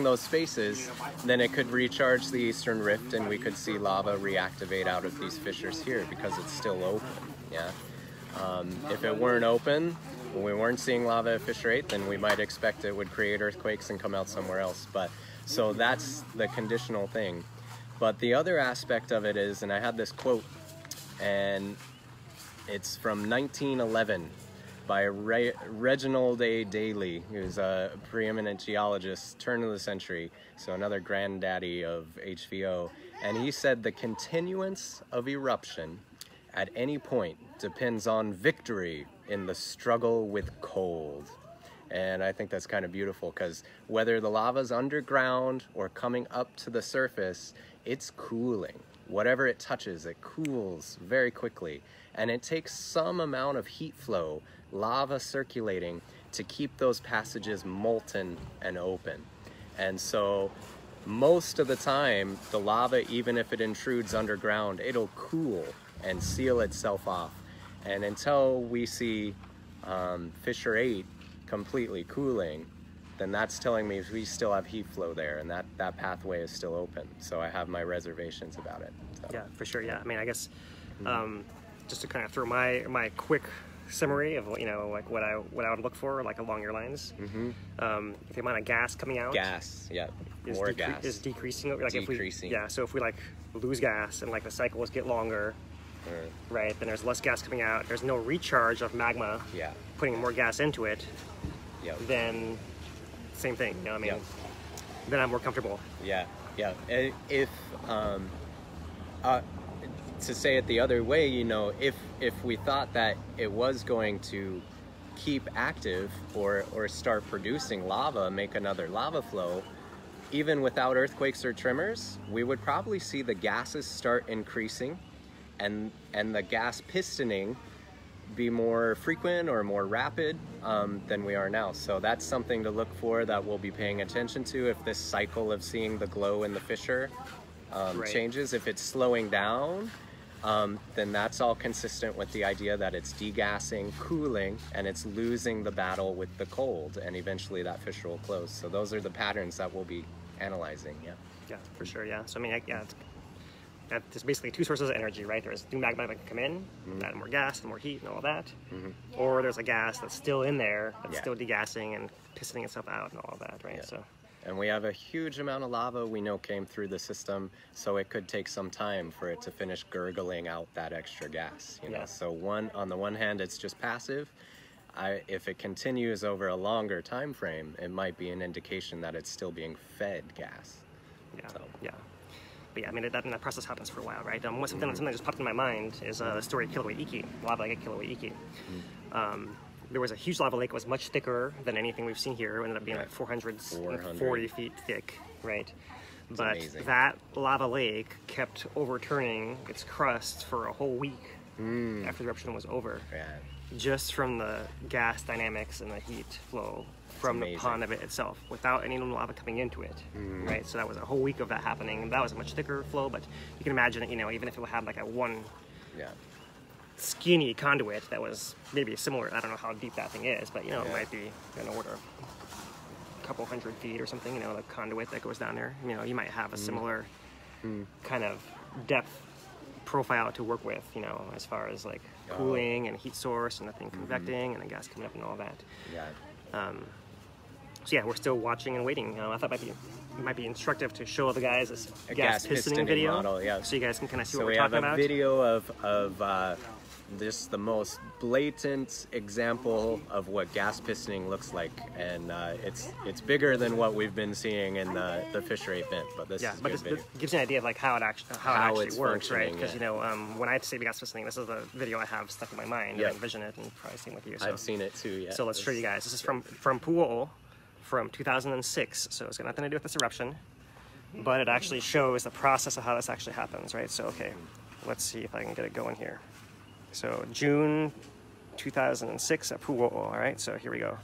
those spaces, then it could recharge the eastern rift and we could see lava reactivate out of these fissures here because it's still open. Yeah. If it weren't open, when we weren't seeing lava at fissure 8, then we might expect it would create earthquakes and come out somewhere else. But so that's the conditional thing. But the other aspect of it is, and I had this quote, and it's from 1911 by Reginald A. Daly, who's a preeminent geologist, turn of the century, so another granddaddy of HVO. And he said, "The continuance of eruption at any point depends on victory in the struggle with cold. And I think that's kind of beautiful, because whether the lava's underground or coming up to the surface, it's cooling. Whatever it touches, it cools very quickly. And it takes some amount of heat flow, lava circulating, to keep those passages molten and open. And so most of the time, the lava, even if it intrudes underground, it'll cool and seal itself off. And until we see Fissure 8 completely cooling, then that's telling me we still have heat flow there, and that pathway is still open. So I have my reservations about it. So. Yeah, for sure. Yeah, I mean, I guess just to kind of throw my quick summary of like what I would look for like along your lines. The amount of gas coming out. More gas is decreasing. Like decreasing. So if we like lose gas and like the cycles get longer. Right, then there's less gas coming out. There's no recharge of magma. Putting more gas into it. Then same thing. You know, I mean, then I'm more comfortable. If to say it the other way, you know, if we thought that it was going to keep active or start producing lava, make another lava flow, even without earthquakes or tremors, we would probably see the gases start increasing. And the gas pistoning be more frequent or more rapid than we are now. So that's something to look for, that we'll be paying attention to if this cycle of seeing the glow in the fissure changes. If it's slowing down, then that's all consistent with the idea that it's degassing, cooling, and it's losing the battle with the cold, and eventually that fissure will close. So those are the patterns that we'll be analyzing. Yeah, for sure. Yeah. So I mean, there's basically two sources of energy, right? There's new magma that can come in, add more gas and more heat and all of that. Or there's a gas that's still in there, that's still degassing and pistoning itself out and all of that, right? So. And we have a huge amount of lava we know came through the system, so it could take some time for it to finish gurgling out that extra gas. You know? So on the one hand, it's just passive. If it continues over a longer time frame, it might be an indication that it's still being fed gas. But yeah, I mean, that process happens for a while, right? Something that just popped in my mind is the story of Kīlauea, lava lake at Kīlauea. There was a huge lava lake that was much thicker than anything we've seen here. It ended up being like 440 feet thick, right? But amazing. That lava lake kept overturning its crust for a whole week after the eruption was over. Just from the gas dynamics and the heat flow from the pond of it itself, without any lava coming into it, right? So that was a whole week of that happening. That was a much thicker flow, but you can imagine it, you know, even if it had like a one skinny conduit that was maybe similar, I don't know how deep that thing is, but you know, it might be an order of a couple 100 feet or something, you know, the conduit that goes down there. You know, you might have a similar kind of depth profile to work with, you know, as far as like cooling and heat source and the thing convecting and the gas coming up and all that. So yeah, we're still watching and waiting. I thought it might be instructive to show the guys this gas pistoning video model, so you guys can kind of see what we're talking about. So we have a video of just the most blatant example of what gas pistoning looks like, and it's bigger than what we've been seeing in the Fissure 8 vent. But this this gives you an idea of like how it actually works, right? Because yeah. you know, when I say the gas pistoning, this is the video I have stuck in my mind. I envision it and probably seen with you. So. I've seen it too. Yeah. So let's show you guys. This is from Puna from 2006. So it's got nothing to do with this eruption, but it actually shows the process of how this actually happens, right? So okay, let's see if I can get it going here. So June 2006 at Puna, all right? So here we go.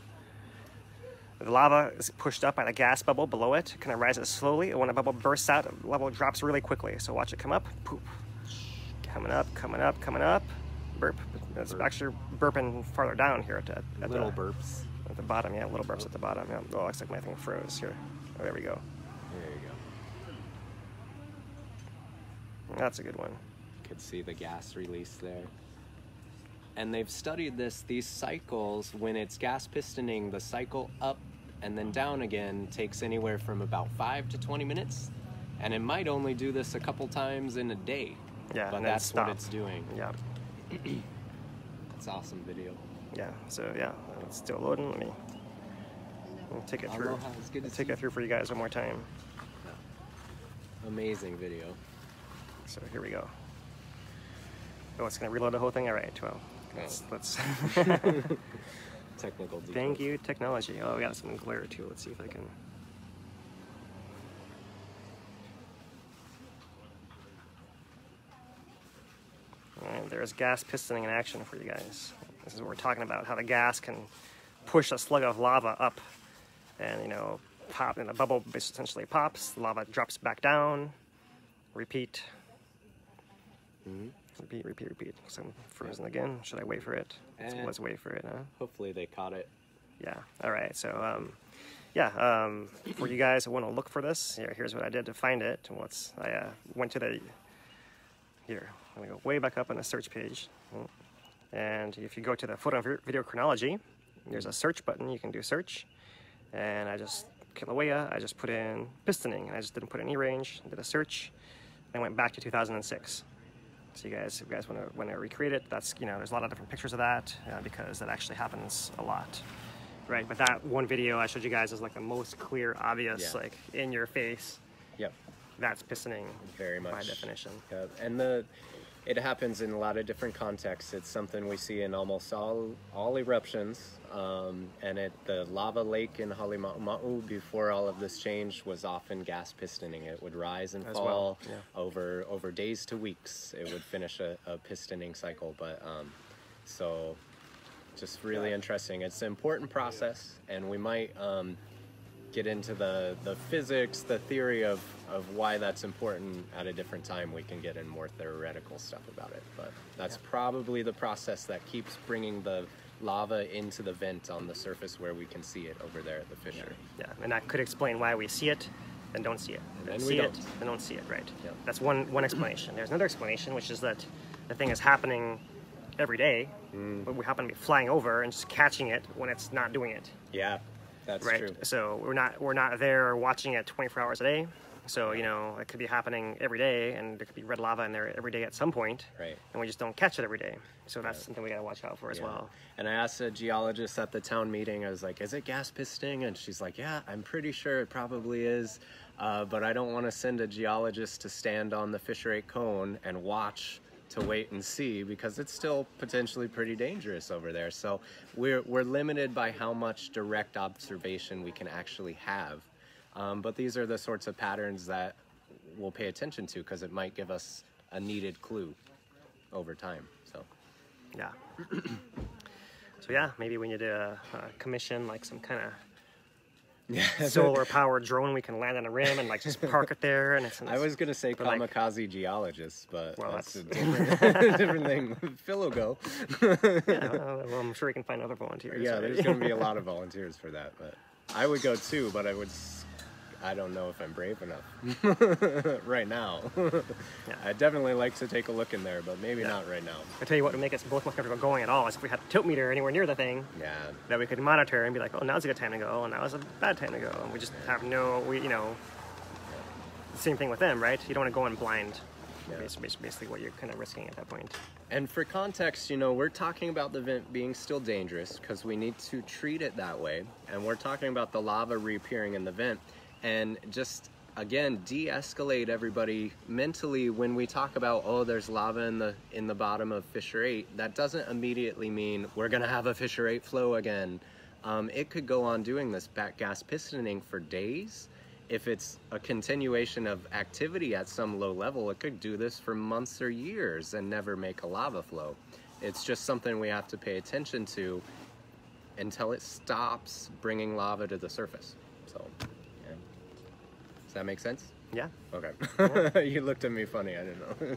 The lava is pushed up by the gas bubble below it, kind of rises slowly, and when a bubble bursts out, the level drops really quickly. So watch it come up, poop. Coming up, coming up, coming up, burp. It's actually burping farther down here at little burps. At the bottom, yeah, little burps at the bottom. Yeah. Oh, looks like my thing froze here. Oh, there we go. There you go. That's a good one. You could see the gas release there. And they've studied these cycles. When it's gas pistoning, the cycle up and then down again takes anywhere from about 5 to 20 minutes. And it might only do this a couple times in a day. Yeah, but that's what it's doing. Yeah. It's awesome video. Yeah, so yeah, it's still loading. Let me take it through. Take it through for you guys one more time. Yeah. Amazing video. So here we go. Oh, it's going to reload the whole thing? All right, well, let's Technical details. Thank you, technology. Oh, we got some glare too. Let's see if I can. And there's gas pistoning in action for you guys. This is what we're talking about, how the gas can push a slug of lava up and, you know, pop, and the bubble essentially pops, the lava drops back down, repeat. Repeat, repeat, repeat. So I'm frozen again. Should I wait for it? Let's wait for it, huh? Hopefully they caught it. Yeah. All right. So, for you guys who want to look for this, here's what I did to find it. I went to the, here, I'm going to go way back up on the search page. And if you go to the photo video chronology, there's a search button. You can do search. And Kīlauea, I just put in pistoning. And I just didn't put any range. Did a search. And I went back to 2006. So if you guys want to recreate it, that's, you know, there's a lot of different pictures of that because that actually happens a lot, right? But that one video I showed you guys is like the most clear, obvious, like in your face. Yep. That's pistoning. Very much. By definition. Yeah. And it happens in a lot of different contexts. It's something we see in almost all eruptions. And the lava lake in Honua before all of this change was often gas pistoning. It would rise and fall over days to weeks. It would finish a pistoning cycle. But so just really interesting. It's an important process, and we might get into the physics, the theory of why that's important at a different time. We can get in more theoretical stuff about it, but that's probably the process that keeps bringing the lava into the vent on the surface where we can see it over there at the fissure. Yeah, and that could explain why we see it and don't see it. And see it and don't see it, right? Yep. That's one explanation. There's another explanation, which is that the thing is happening every day, but we happen to be flying over and just catching it when it's not doing it. Yeah. That's right. True. So we're not there watching it 24 hours a day. So, you know, it could be happening every day, and there could be red lava in there every day at some point. Right. And we just don't catch it every day. So that's something we got to watch out for as well. And I asked a geologist at the town meeting, I was like, is it gas pistoning? And she's like, yeah, I'm pretty sure it probably is. But I don't want to send a geologist to stand on the Fissure 8 cone and watch to wait and see, because it's still potentially pretty dangerous over there. So we're limited by how much direct observation we can actually have. But these are the sorts of patterns that we'll pay attention to, because it might give us a needed clue over time. So yeah. So yeah, maybe we need to commission like some kind of solar powered drone we can land on a rim and like just park it there. And I was gonna say kamikaze geologists, but that's a different thing. Phil will go. Well, I'm sure we can find other volunteers. Yeah, there's gonna be a lot of volunteers for that, but I would go too. But I don't know if I'm brave enough right now. I'd definitely like to take a look in there, but maybe not right now. I tell you what would make us both more comfortable going at all is if we had a tilt meter anywhere near the thing that we could monitor and be like, oh, now's a good time to go, and now's a bad time to go. And we just have same thing with them, right? You don't want to go in blind. It's basically what you're kind of risking at that point. And for context, we're talking about the vent being still dangerous because we need to treat it that way. And we're talking about the lava reappearing in the vent. And just, again, de-escalate everybody mentally when we talk about, oh, there's lava in the bottom of Fissure 8. That doesn't immediately mean we're going to have a Fissure 8 flow again. It could go on doing this back gas pistoning for days. If it's a continuation of activity at some low level, it could do this for months or years and never make a lava flow. It's just something we have to pay attention to until it stops bringing lava to the surface. So, yeah. Does that make sense? Yeah. Okay. Yeah. You looked at me funny, I didn't know.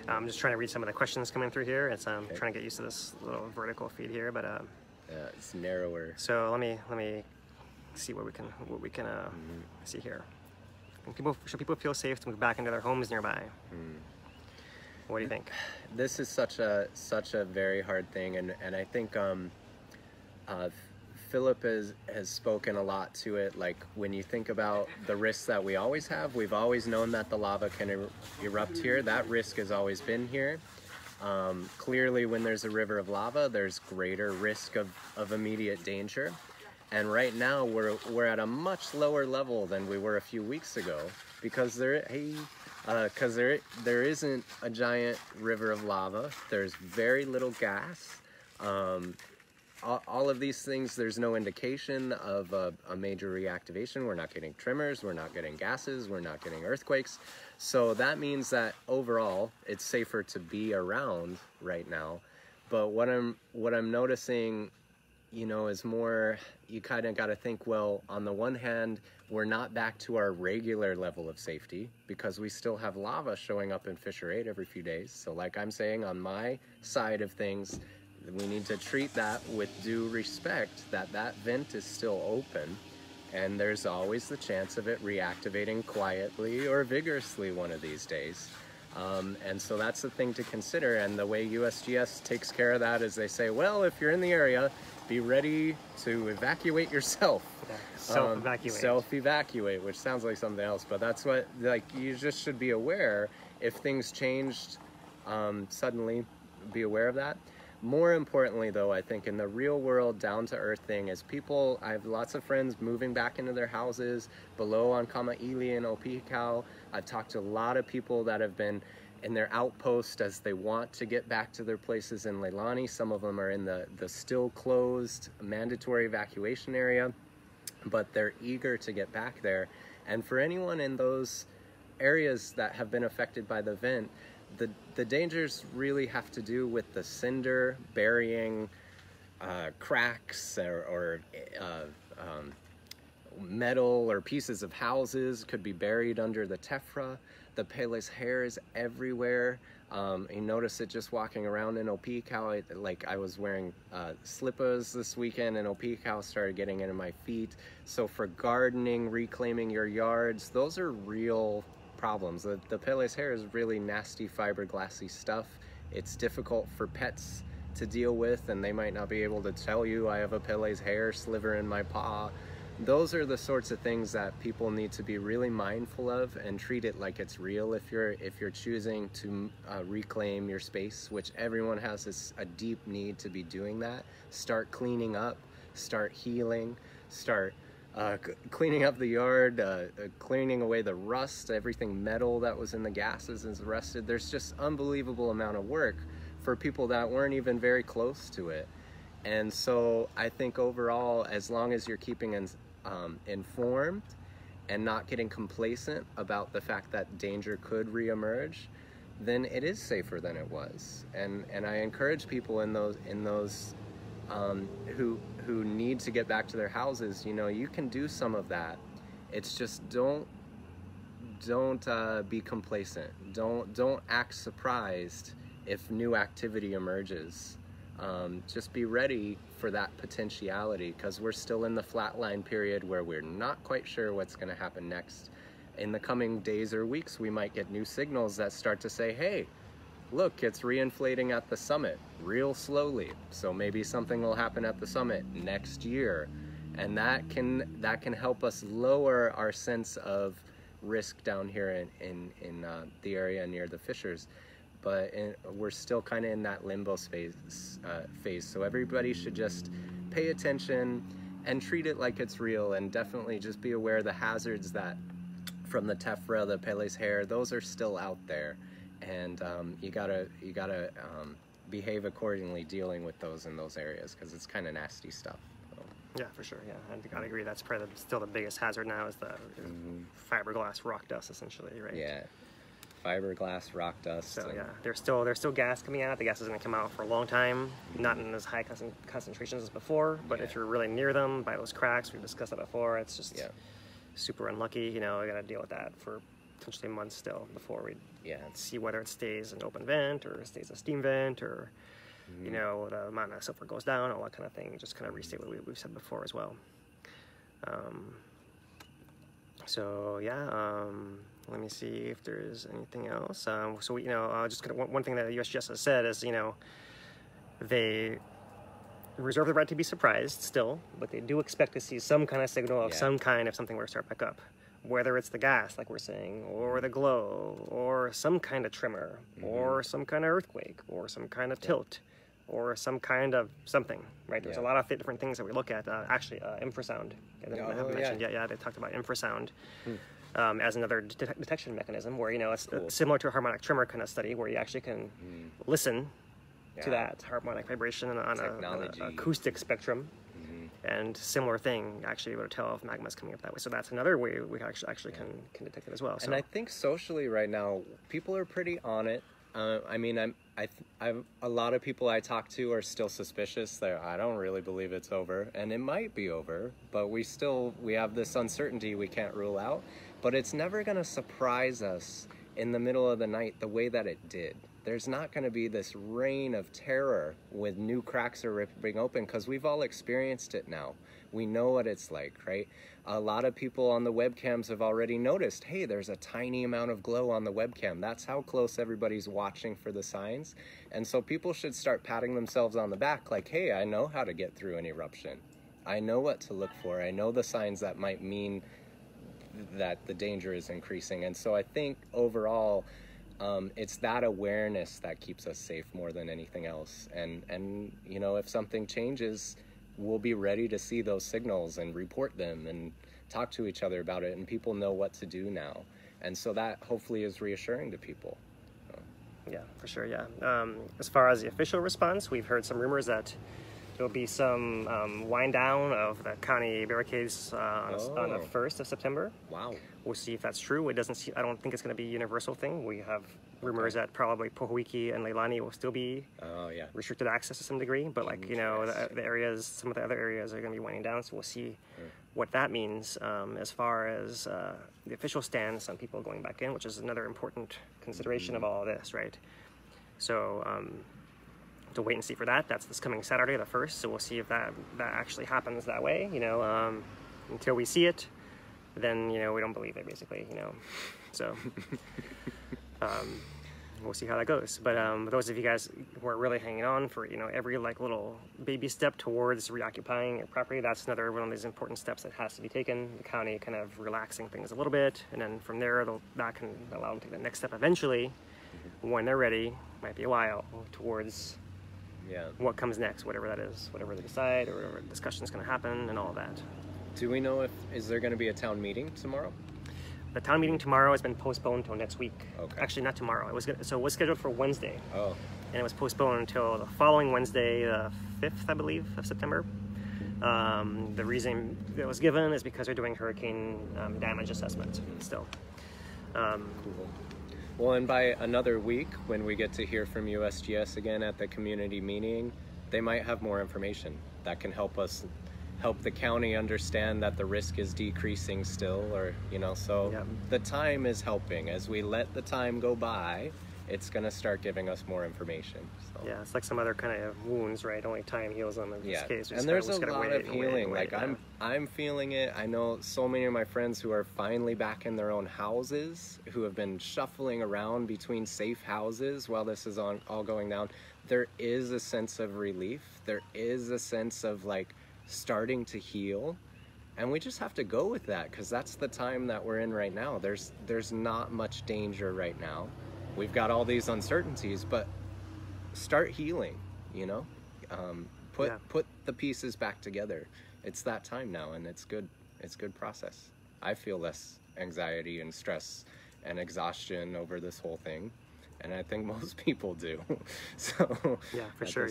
I'm just trying to read some of the questions coming through here. It's trying to get used to this little vertical feed here, but yeah, it's narrower. So let me see what we can see here. Should people feel safe to move back into their homes nearby? What do you think? This is such a very hard thing, and I think Philip has spoken a lot to it. Like, when you think about the risks that we always have, we've always known that the lava can erupt here. That risk has always been here. Clearly, when there's a river of lava, there's greater risk of immediate danger. And right now, we're at a much lower level than we were a few weeks ago, because Because there isn't a giant river of lava. There's very little gas. All of these things, there's no indication of a major reactivation. We're not getting tremors, we're not getting gases, we're not getting earthquakes. So that means that overall, it's safer to be around right now. But what I'm noticing, you know, is more, you kind of got to think, well, on the one hand, we're not back to our regular level of safety because we still have lava showing up in Fissure 8 every few days. So like I'm saying, on my side of things, we need to treat that with due respect, that vent is still open, and there's always the chance of it reactivating quietly or vigorously one of these days. And so that's the thing to consider, and the way USGS takes care of that is they say, well, if you're in the area, be ready to evacuate yourself. Self-evacuate. Self-evacuate, which sounds like something else, but that's what, like, you just should be aware if things changed suddenly, be aware of that. More importantly, though, I think in the real world, down-to-earth thing is people, I have lots of friends moving back into their houses below on Kamaili and Opikau. I've talked to a lot of people that have been in their outpost as they want to get back to their places in Leilani. Some of them are in the still closed mandatory evacuation area, but they're eager to get back there. And for anyone in those areas that have been affected by the vent, the dangers really have to do with the cinder burying cracks or metal or pieces of houses could be buried under the tephra. The Pele's hair is everywhere. You notice it just walking around in Opikau. Like I was wearing slippers this weekend, and Opikau started getting into my feet. So for gardening, reclaiming your yards, those are real problems. The Pele's hair is really nasty fiberglassy stuff. It's difficult for pets to deal with, and they might not be able to tell you, I have a Pele's hair sliver in my paw. Those are the sorts of things that people need to be really mindful of and treat it like it's real if you're choosing to reclaim your space, which everyone has a deep need to be doing that. Start cleaning up, start healing, start cleaning up the yard, cleaning away the rust, everything metal that was in the gases is rusted. There's just unbelievable amount of work for people that weren't even very close to it. And so I think overall, as long as you're keeping informed and not getting complacent about the fact that danger could reemerge, then it is safer than it was. And I encourage people in those who need to get back to their houses, you know, you can do some of that. It's just don't be complacent. Don't act surprised if new activity emerges. Just be ready for that potentiality, because we're still in the flatline period where we're not quite sure what's going to happen next. In the coming days or weeks, we might get new signals that start to say, hey, look, it's reinflating at the summit real slowly. So maybe something will happen at the summit next year. And that can help us lower our sense of risk down here in the area near the fissures. But we're still kind of in that limbo phase. So everybody should just pay attention and treat it like it's real, and definitely just be aware of the hazards that from the tephra, the Pele's hair, those are still out there. And you gotta behave accordingly dealing with those in those areas, because it's kind of nasty stuff. So. Yeah, for sure. Yeah, I gotta agree. That's probably still the biggest hazard now is the fiberglass rock dust, essentially, right? Yeah, fiberglass rock dust. So yeah, there's still gas coming out. The gas is going to come out for a long time, not in as high concentrations as before. But if you're really near them by those cracks, we've discussed that before. It's just super unlucky. You know, I got to deal with that for potentially months still before we see whether it stays an open vent or it stays a steam vent, or you know, the amount of sulfur goes down, all that kind of thing. Just kind of restate what we've said before as well. So yeah, let me see if there's anything else. So you know, just one thing that the USGS has said is, you know, they reserve the right to be surprised still, but they do expect to see some kind of signal of some kind if something were to start back up. Whether it's the gas, like we're saying, or the glow, or some kind of tremor, or some kind of earthquake, or some kind of tilt, or some kind of something, right? There's a lot of different things that we look at. Actually, infrasound. I haven't mentioned yet. Yeah, they talked about infrasound. as another detection mechanism, where it's similar to a harmonic tremor kind of study, where you actually can listen to that harmonic vibration on an acoustic spectrum. And similar thing, actually, able to tell if magma is coming up that way. So that's another way we actually can detect it as well. So. And I think socially right now, people are pretty on it. I mean, a lot of people I talk to are still suspicious. I don't really believe it's over, and it might be over, but we have this uncertainty we can't rule out. But it's never going to surprise us in the middle of the night the way that it did. There's not going to be this reign of terror with new cracks are ripping open, because we've all experienced it now. We know what it's like, right? A lot of people on the webcams have already noticed, hey, there's a tiny amount of glow on the webcam. That's how close everybody's watching for the signs. And so people should start patting themselves on the back like, hey, I know how to get through an eruption. I know what to look for. I know the signs that might mean that the danger is increasing. And so I think overall, it's that awareness that keeps us safe more than anything else. And if something changes, we'll be ready to see those signals and report them and talk to each other about it, and people know what to do now. And so that hopefully is reassuring to people. Yeah, for sure, yeah. As far as the official response, we've heard some rumors that there'll be some wind down of the county barricades on the 1st of September. Wow. We'll see if that's true. I don't think it's going to be a universal thing. We have rumors that probably Pohoiki and Leilani will still be restricted access to some degree, but the areas, some of the other areas are going to be winding down, so we'll see what that means as far as the official stance on people going back in, which is another important consideration of all of this, right? So to wait and see for that. That's this coming Saturday, the 1st, so we'll see if that actually happens that way. Until we see it, then we don't believe it, basically. So we'll see how that goes. But those of you guys who are really hanging on for every little baby step towards reoccupying your property, that's another one of these important steps that has to be taken. The county kind of relaxing things a little bit, and then from there that can allow them to take the next step eventually when they're ready. Might be a while towards what comes next, whatever that is, whatever they decide, or whatever discussion is going to happen, and all that. Do we know is there going to be a town meeting tomorrow? The town meeting tomorrow has been postponed until next week. Okay. Actually, not tomorrow. It was scheduled for Wednesday. Oh. And it was postponed until the following Wednesday, the 5th, I believe, of September. The reason that was given is because they're doing hurricane damage assessment still. Cool. Well, and by another week, when we get to hear from USGS again at the community meeting, they might have more information that can help the county understand that the risk is decreasing still, or so the time is helping. As we let the time go by, it's going to start giving us more information. So. Yeah, it's like some other kind of wounds, right? Only time heals them in this case. And there's a lot of healing. I'm feeling it. I know so many of my friends who are finally back in their own houses, who have been shuffling around between safe houses while this is all going down. There is a sense of relief. There is a sense of starting to heal, and we just have to go with that, because that's the time that we're in right now. There's not much danger right now. We've got all these uncertainties, but start healing. Put the pieces back together. It's that time now, and it's good process. I feel less anxiety and stress and exhaustion over this whole thing, and I think most people do. So yeah, for sure.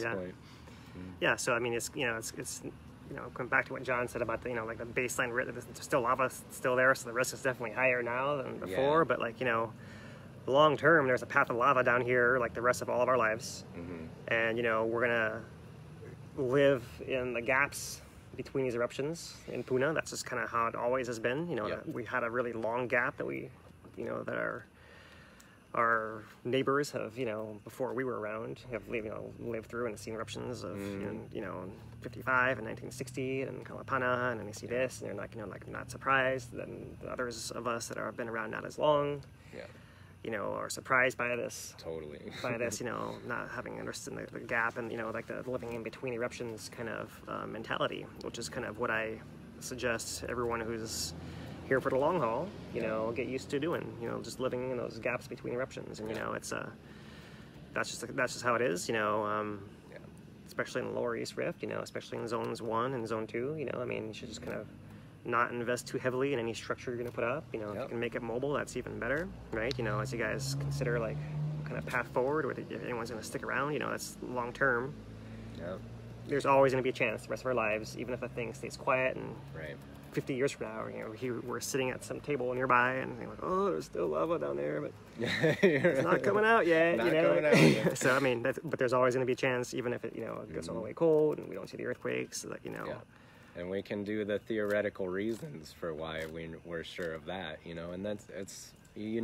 Yeah, so I mean, it's going back to what John said about the the baseline risk. There's still lava still there, so the risk is definitely higher now than before. But long term, there's a path of lava down here, like the rest of all of our lives, and we're gonna live in the gaps between these eruptions in Puna. That's just kind of how it always has been. We had a really long gap that that our neighbors have, before we were around, have lived through and seen eruptions of, in 55 and 1960 and Kīlauea, and then they see this, and they're not surprised. Then the others of us that have been around not as long, are surprised by this. Totally. By this, not having understood the gap and, the living in between eruptions kind of mentality, which is kind of what I suggest everyone who's here for the long haul, get used to doing, just living in those gaps between eruptions. And, it's that's just how it is, especially in the lower East Rift, especially in zones 1 and zone 2, I mean, you should just kind of not invest too heavily in any structure you're going to put up. You know, if you can make it mobile, that's even better, right? You know, as you guys consider like what kind of path forward, or if anyone's going to stick around, you know, that's long term. Yeah. There's always going to be a chance the rest of our lives, even if the thing stays quiet and 50 years from now, you know, we're sitting at some table nearby and they're like, oh, there's still lava down there, but it's not coming out yet. Not you know? coming out yet. So I mean, but there's always going to be a chance, even if it, you know, it gets all the way cold and we don't see the earthquakes, so that, you know. Yeah. And we can do the theoretical reasons for why we're sure of that, you know, and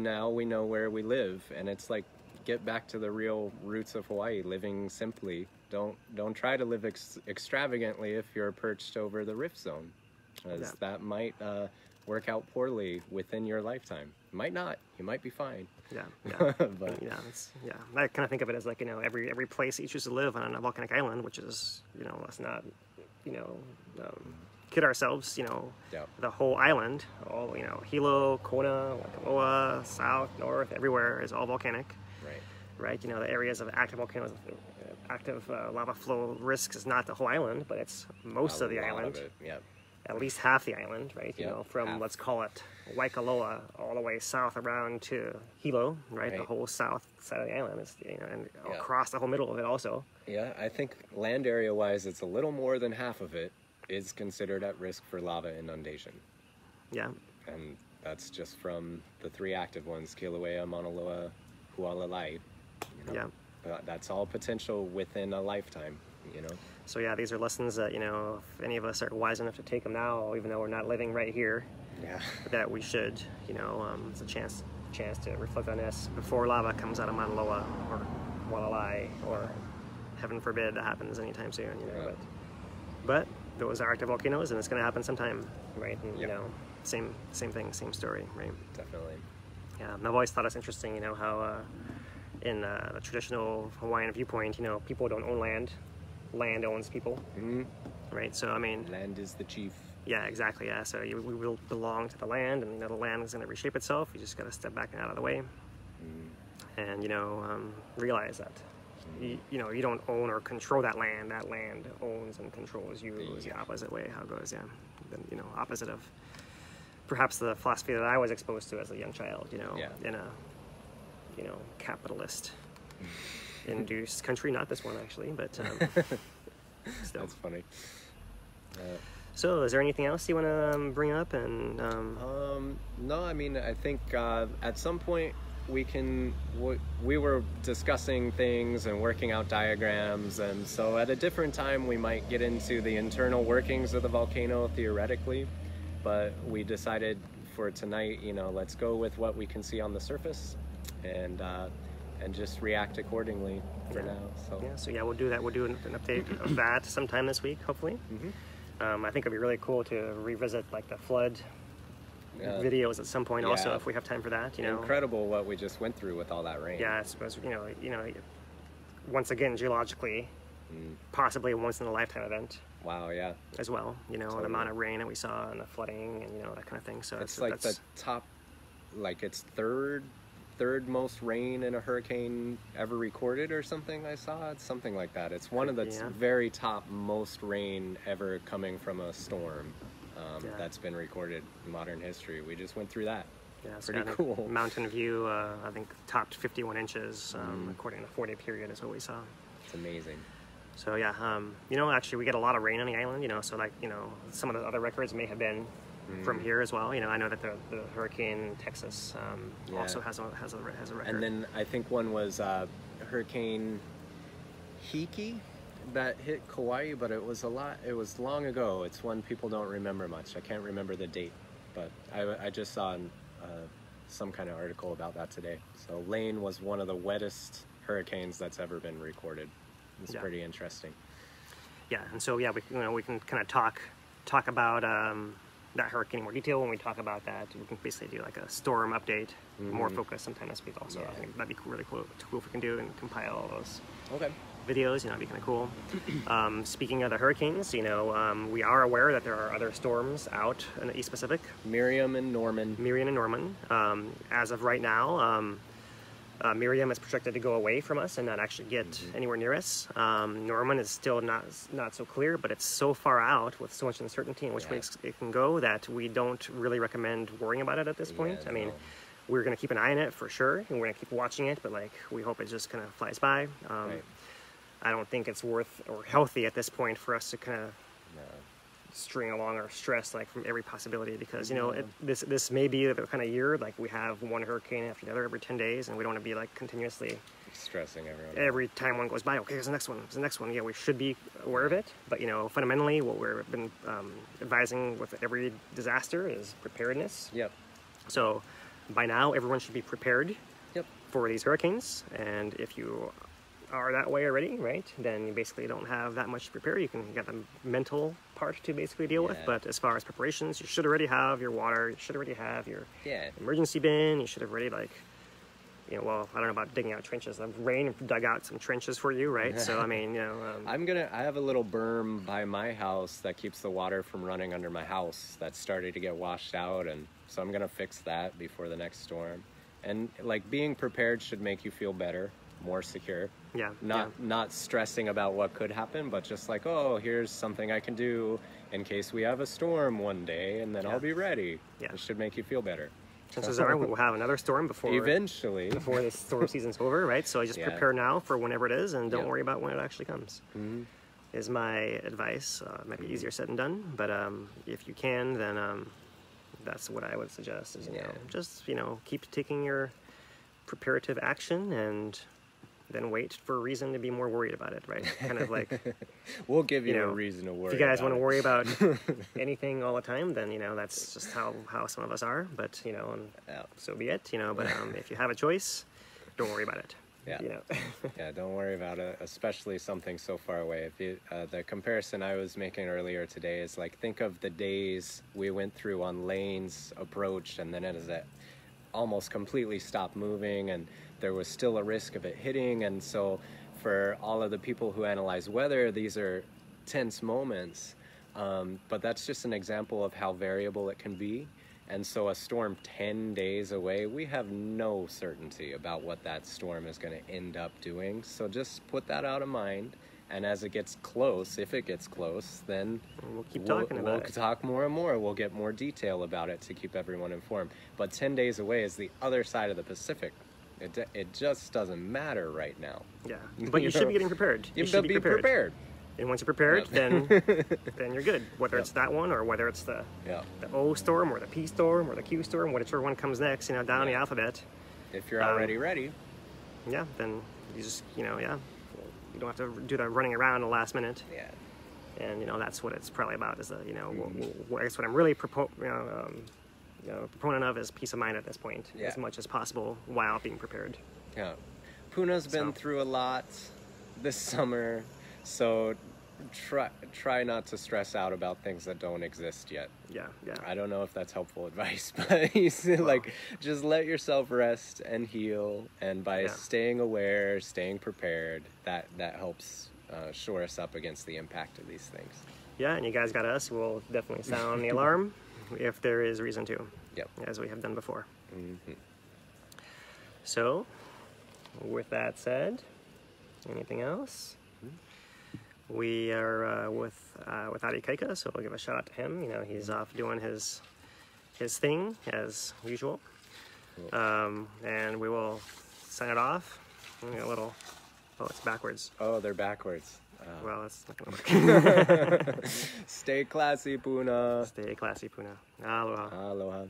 now we know where we live, and it's like, get back to the real roots of Hawaii, living simply. Don't try to live extravagantly if you're perched over the rift zone, as that might work out poorly within your lifetime. Might not. You might be fine. Yeah. But I kind of think of it as like, you know, every place you choose to live on a volcanic island, which is, you know, let's not, you know, kid ourselves, you know, the whole island, all, you know, Hilo, Kona, Kīlauea, south, north, everywhere is all volcanic. Right. You know, the areas of active volcanoes, active lava flow risks is not the whole island, but it's most of the island. At least half the island, right? You know, from let's call it Waikoloa all the way south around to Hilo, right? The whole south side of the island is, you know, and across the whole middle of it also. Yeah, I think land area wise, it's a little more than half of it is considered at risk for lava inundation. Yeah. And that's just from the 3 active ones: Kīlauea, Mauna Loa, Hualalai. You know, that's all potential within a lifetime, you know. So yeah, these are lessons that, you know, if any of us are wise enough to take them now, even though we're not living right here, that we should, you know, it's a chance to reflect on this before lava comes out of Mauna Loa or Hualalai, or heaven forbid that happens anytime soon, you know. But those are active volcanoes, and it's going to happen sometime, right? And you know, same thing, same story, right? Definitely. Yeah, and I've always thought it's interesting, you know, how in the traditional Hawaiian viewpoint, you know, people don't own land. Land owns people, right? So, I mean... Land is the chief. Yeah, exactly, yeah. So we will belong to the land, and, you know, the land is going to reshape itself. You just got to step back and out of the way. And, you know, realize that, you know, you don't own or control that land. That land owns and controls you. Is the opposite way how it goes, Then, you know, opposite of perhaps the philosophy that I was exposed to as a young child, you know, in a, you know, capitalist induced country. Not this one actually, but still. That's funny. So is there anything else you want to bring up? And no, I mean, I think at some point we were discussing things and working out diagrams, and so at a different time we might get into the internal workings of the volcano theoretically, but we decided for tonight, you know, let's go with what we can see on the surface, and just react accordingly for now. So we'll do that. We'll do an update of that sometime this week, hopefully. I think it'd be really cool to revisit like the flood videos at some point also, if we have time for that. You know, incredible what we just went through with all that rain. Yeah, I suppose, you know, once again, geologically, possibly a once in a lifetime event. Wow, yeah. As well, you know, the amount of rain that we saw and the flooding and, you know, that kind of thing. So it's like the top, like it's third most rain in a hurricane ever recorded or something. I saw it's something like that. It's one of the very top most rain ever coming from a storm that's been recorded in modern history. We just went through that. Yeah, it's pretty cool. Mountain View, I think topped 51 inches according to the 4-day period is what we saw. It's amazing. So yeah, you know, actually we get a lot of rain on the island, you know, so like, you know, some of the other records may have been from here as well. You know, I know that the hurricane in Texas also has a record. And then I think one was Hurricane Hiki that hit Kauai, but it was long ago. It's one people don't remember much. I can't remember the date, but I just saw some kind of article about that today. So Lane was one of the wettest hurricanes that's ever been recorded. It's pretty interesting. Yeah, and so we can kind of talk about that hurricane in more detail when we talk about that. We can basically do like a storm update, more focused sometime this week also. I think that'd be really cool if we can do and compile all those videos. You know, it'd be kind of cool. Speaking of the hurricanes, you know, we are aware that there are other storms out in the East Pacific. Miriam and Norman. As of right now, Miriam is projected to go away from us and not actually get anywhere near us. Norman is still not so clear, but it's so far out with so much uncertainty in which way it can go that we don't really recommend worrying about it at this point. I mean, we're going to keep an eye on it for sure, and we're going to keep watching it, but like we hope it just kind of flies by. I don't think it's worth or healthy at this point for us to kind of string along our stress like from every possibility, because you know this may be the kind of year like we have one hurricane after the other every 10 days, and we don't want to be like continuously stressing everyone every time one goes by. Okay, there's the next one. There's the next one. Yeah, we should be aware of it, but you know, fundamentally, what we've been advising with every disaster is preparedness. So by now, everyone should be prepared for these hurricanes, and if you are that way already, right, then you basically don't have that much to prepare. You got the mental part to basically deal with, but as far as preparations, you should already have your water, you should already have your emergency bin, you should have already, like, you know, well, I don't know about digging out trenches. The rain dug out some trenches for you, right? So, I mean, you know. I have a little berm by my house that keeps the water from running under my house that's starting to get washed out, and so I'm going to fix that before the next storm. And, like, being prepared should make you feel better, more secure. Not stressing about what could happen, but just like, oh, here's something I can do in case we have a storm one day, and then I'll be ready. It should make you feel better. Chances are we'll have another storm before this storm season's over, right? So I just prepare now for whenever it is, and don't worry about when it actually comes. Is my advice. It might be easier said than done, but if you can, then that's what I would suggest. Is, you know, just, you know, keep taking your preparative action, and then wait for a reason to be more worried about it, right? Kind of like we'll give you a reason to worry. If you guys want to worry about anything all the time, then you know that's just how some of us are. But you know, and so be it. You know, but if you have a choice, don't worry about it. You know. Don't worry about it, especially something so far away. If you, the comparison I was making earlier today is like, think of the days we went through on Lane's approach, and then it almost completely stopped moving, and there was still a risk of it hitting. And so for all of the people who analyze weather, these are tense moments, but that's just an example of how variable it can be. And so a storm 10 days away, we have no certainty about what that storm is going to end up doing. So just put that out of mind, and as it gets close, if it gets close, then we'll keep talking about it. We'll talk more and more. We'll get more detail about it to keep everyone informed. But 10 days away is the other side of the Pacific. It just doesn't matter right now. But you should be getting prepared. You should be prepared. And once you're prepared, then you're good. Whether it's that one, or whether it's the O storm, or the P storm, or the Q storm, whichever one comes next, you know, down the alphabet. If you're already ready. Then you just, you know, you don't have to do the running around in the last minute. And you know, that's what it's probably about. Is you know, I guess what I'm really proponent of is peace of mind at this point, as much as possible while being prepared. Puna's been through a lot this summer, so try not to stress out about things that don't exist yet. I don't know if that's helpful advice, but like, just let yourself rest and heal, and by staying aware, staying prepared, that helps shore us up against the impact of these things. And you guys got us. We'll definitely sound the alarm if there is reason to, as we have done before. So, with that said, anything else? We are with Adi Kaika, so we'll give a shout out to him. You know, he's off doing his thing as usual, and we will sign it off. A little. Oh, it's backwards. Oh, they're backwards. Well, that's not gonna work. Stay classy, Puna. Stay classy, Puna. Aloha. Aloha.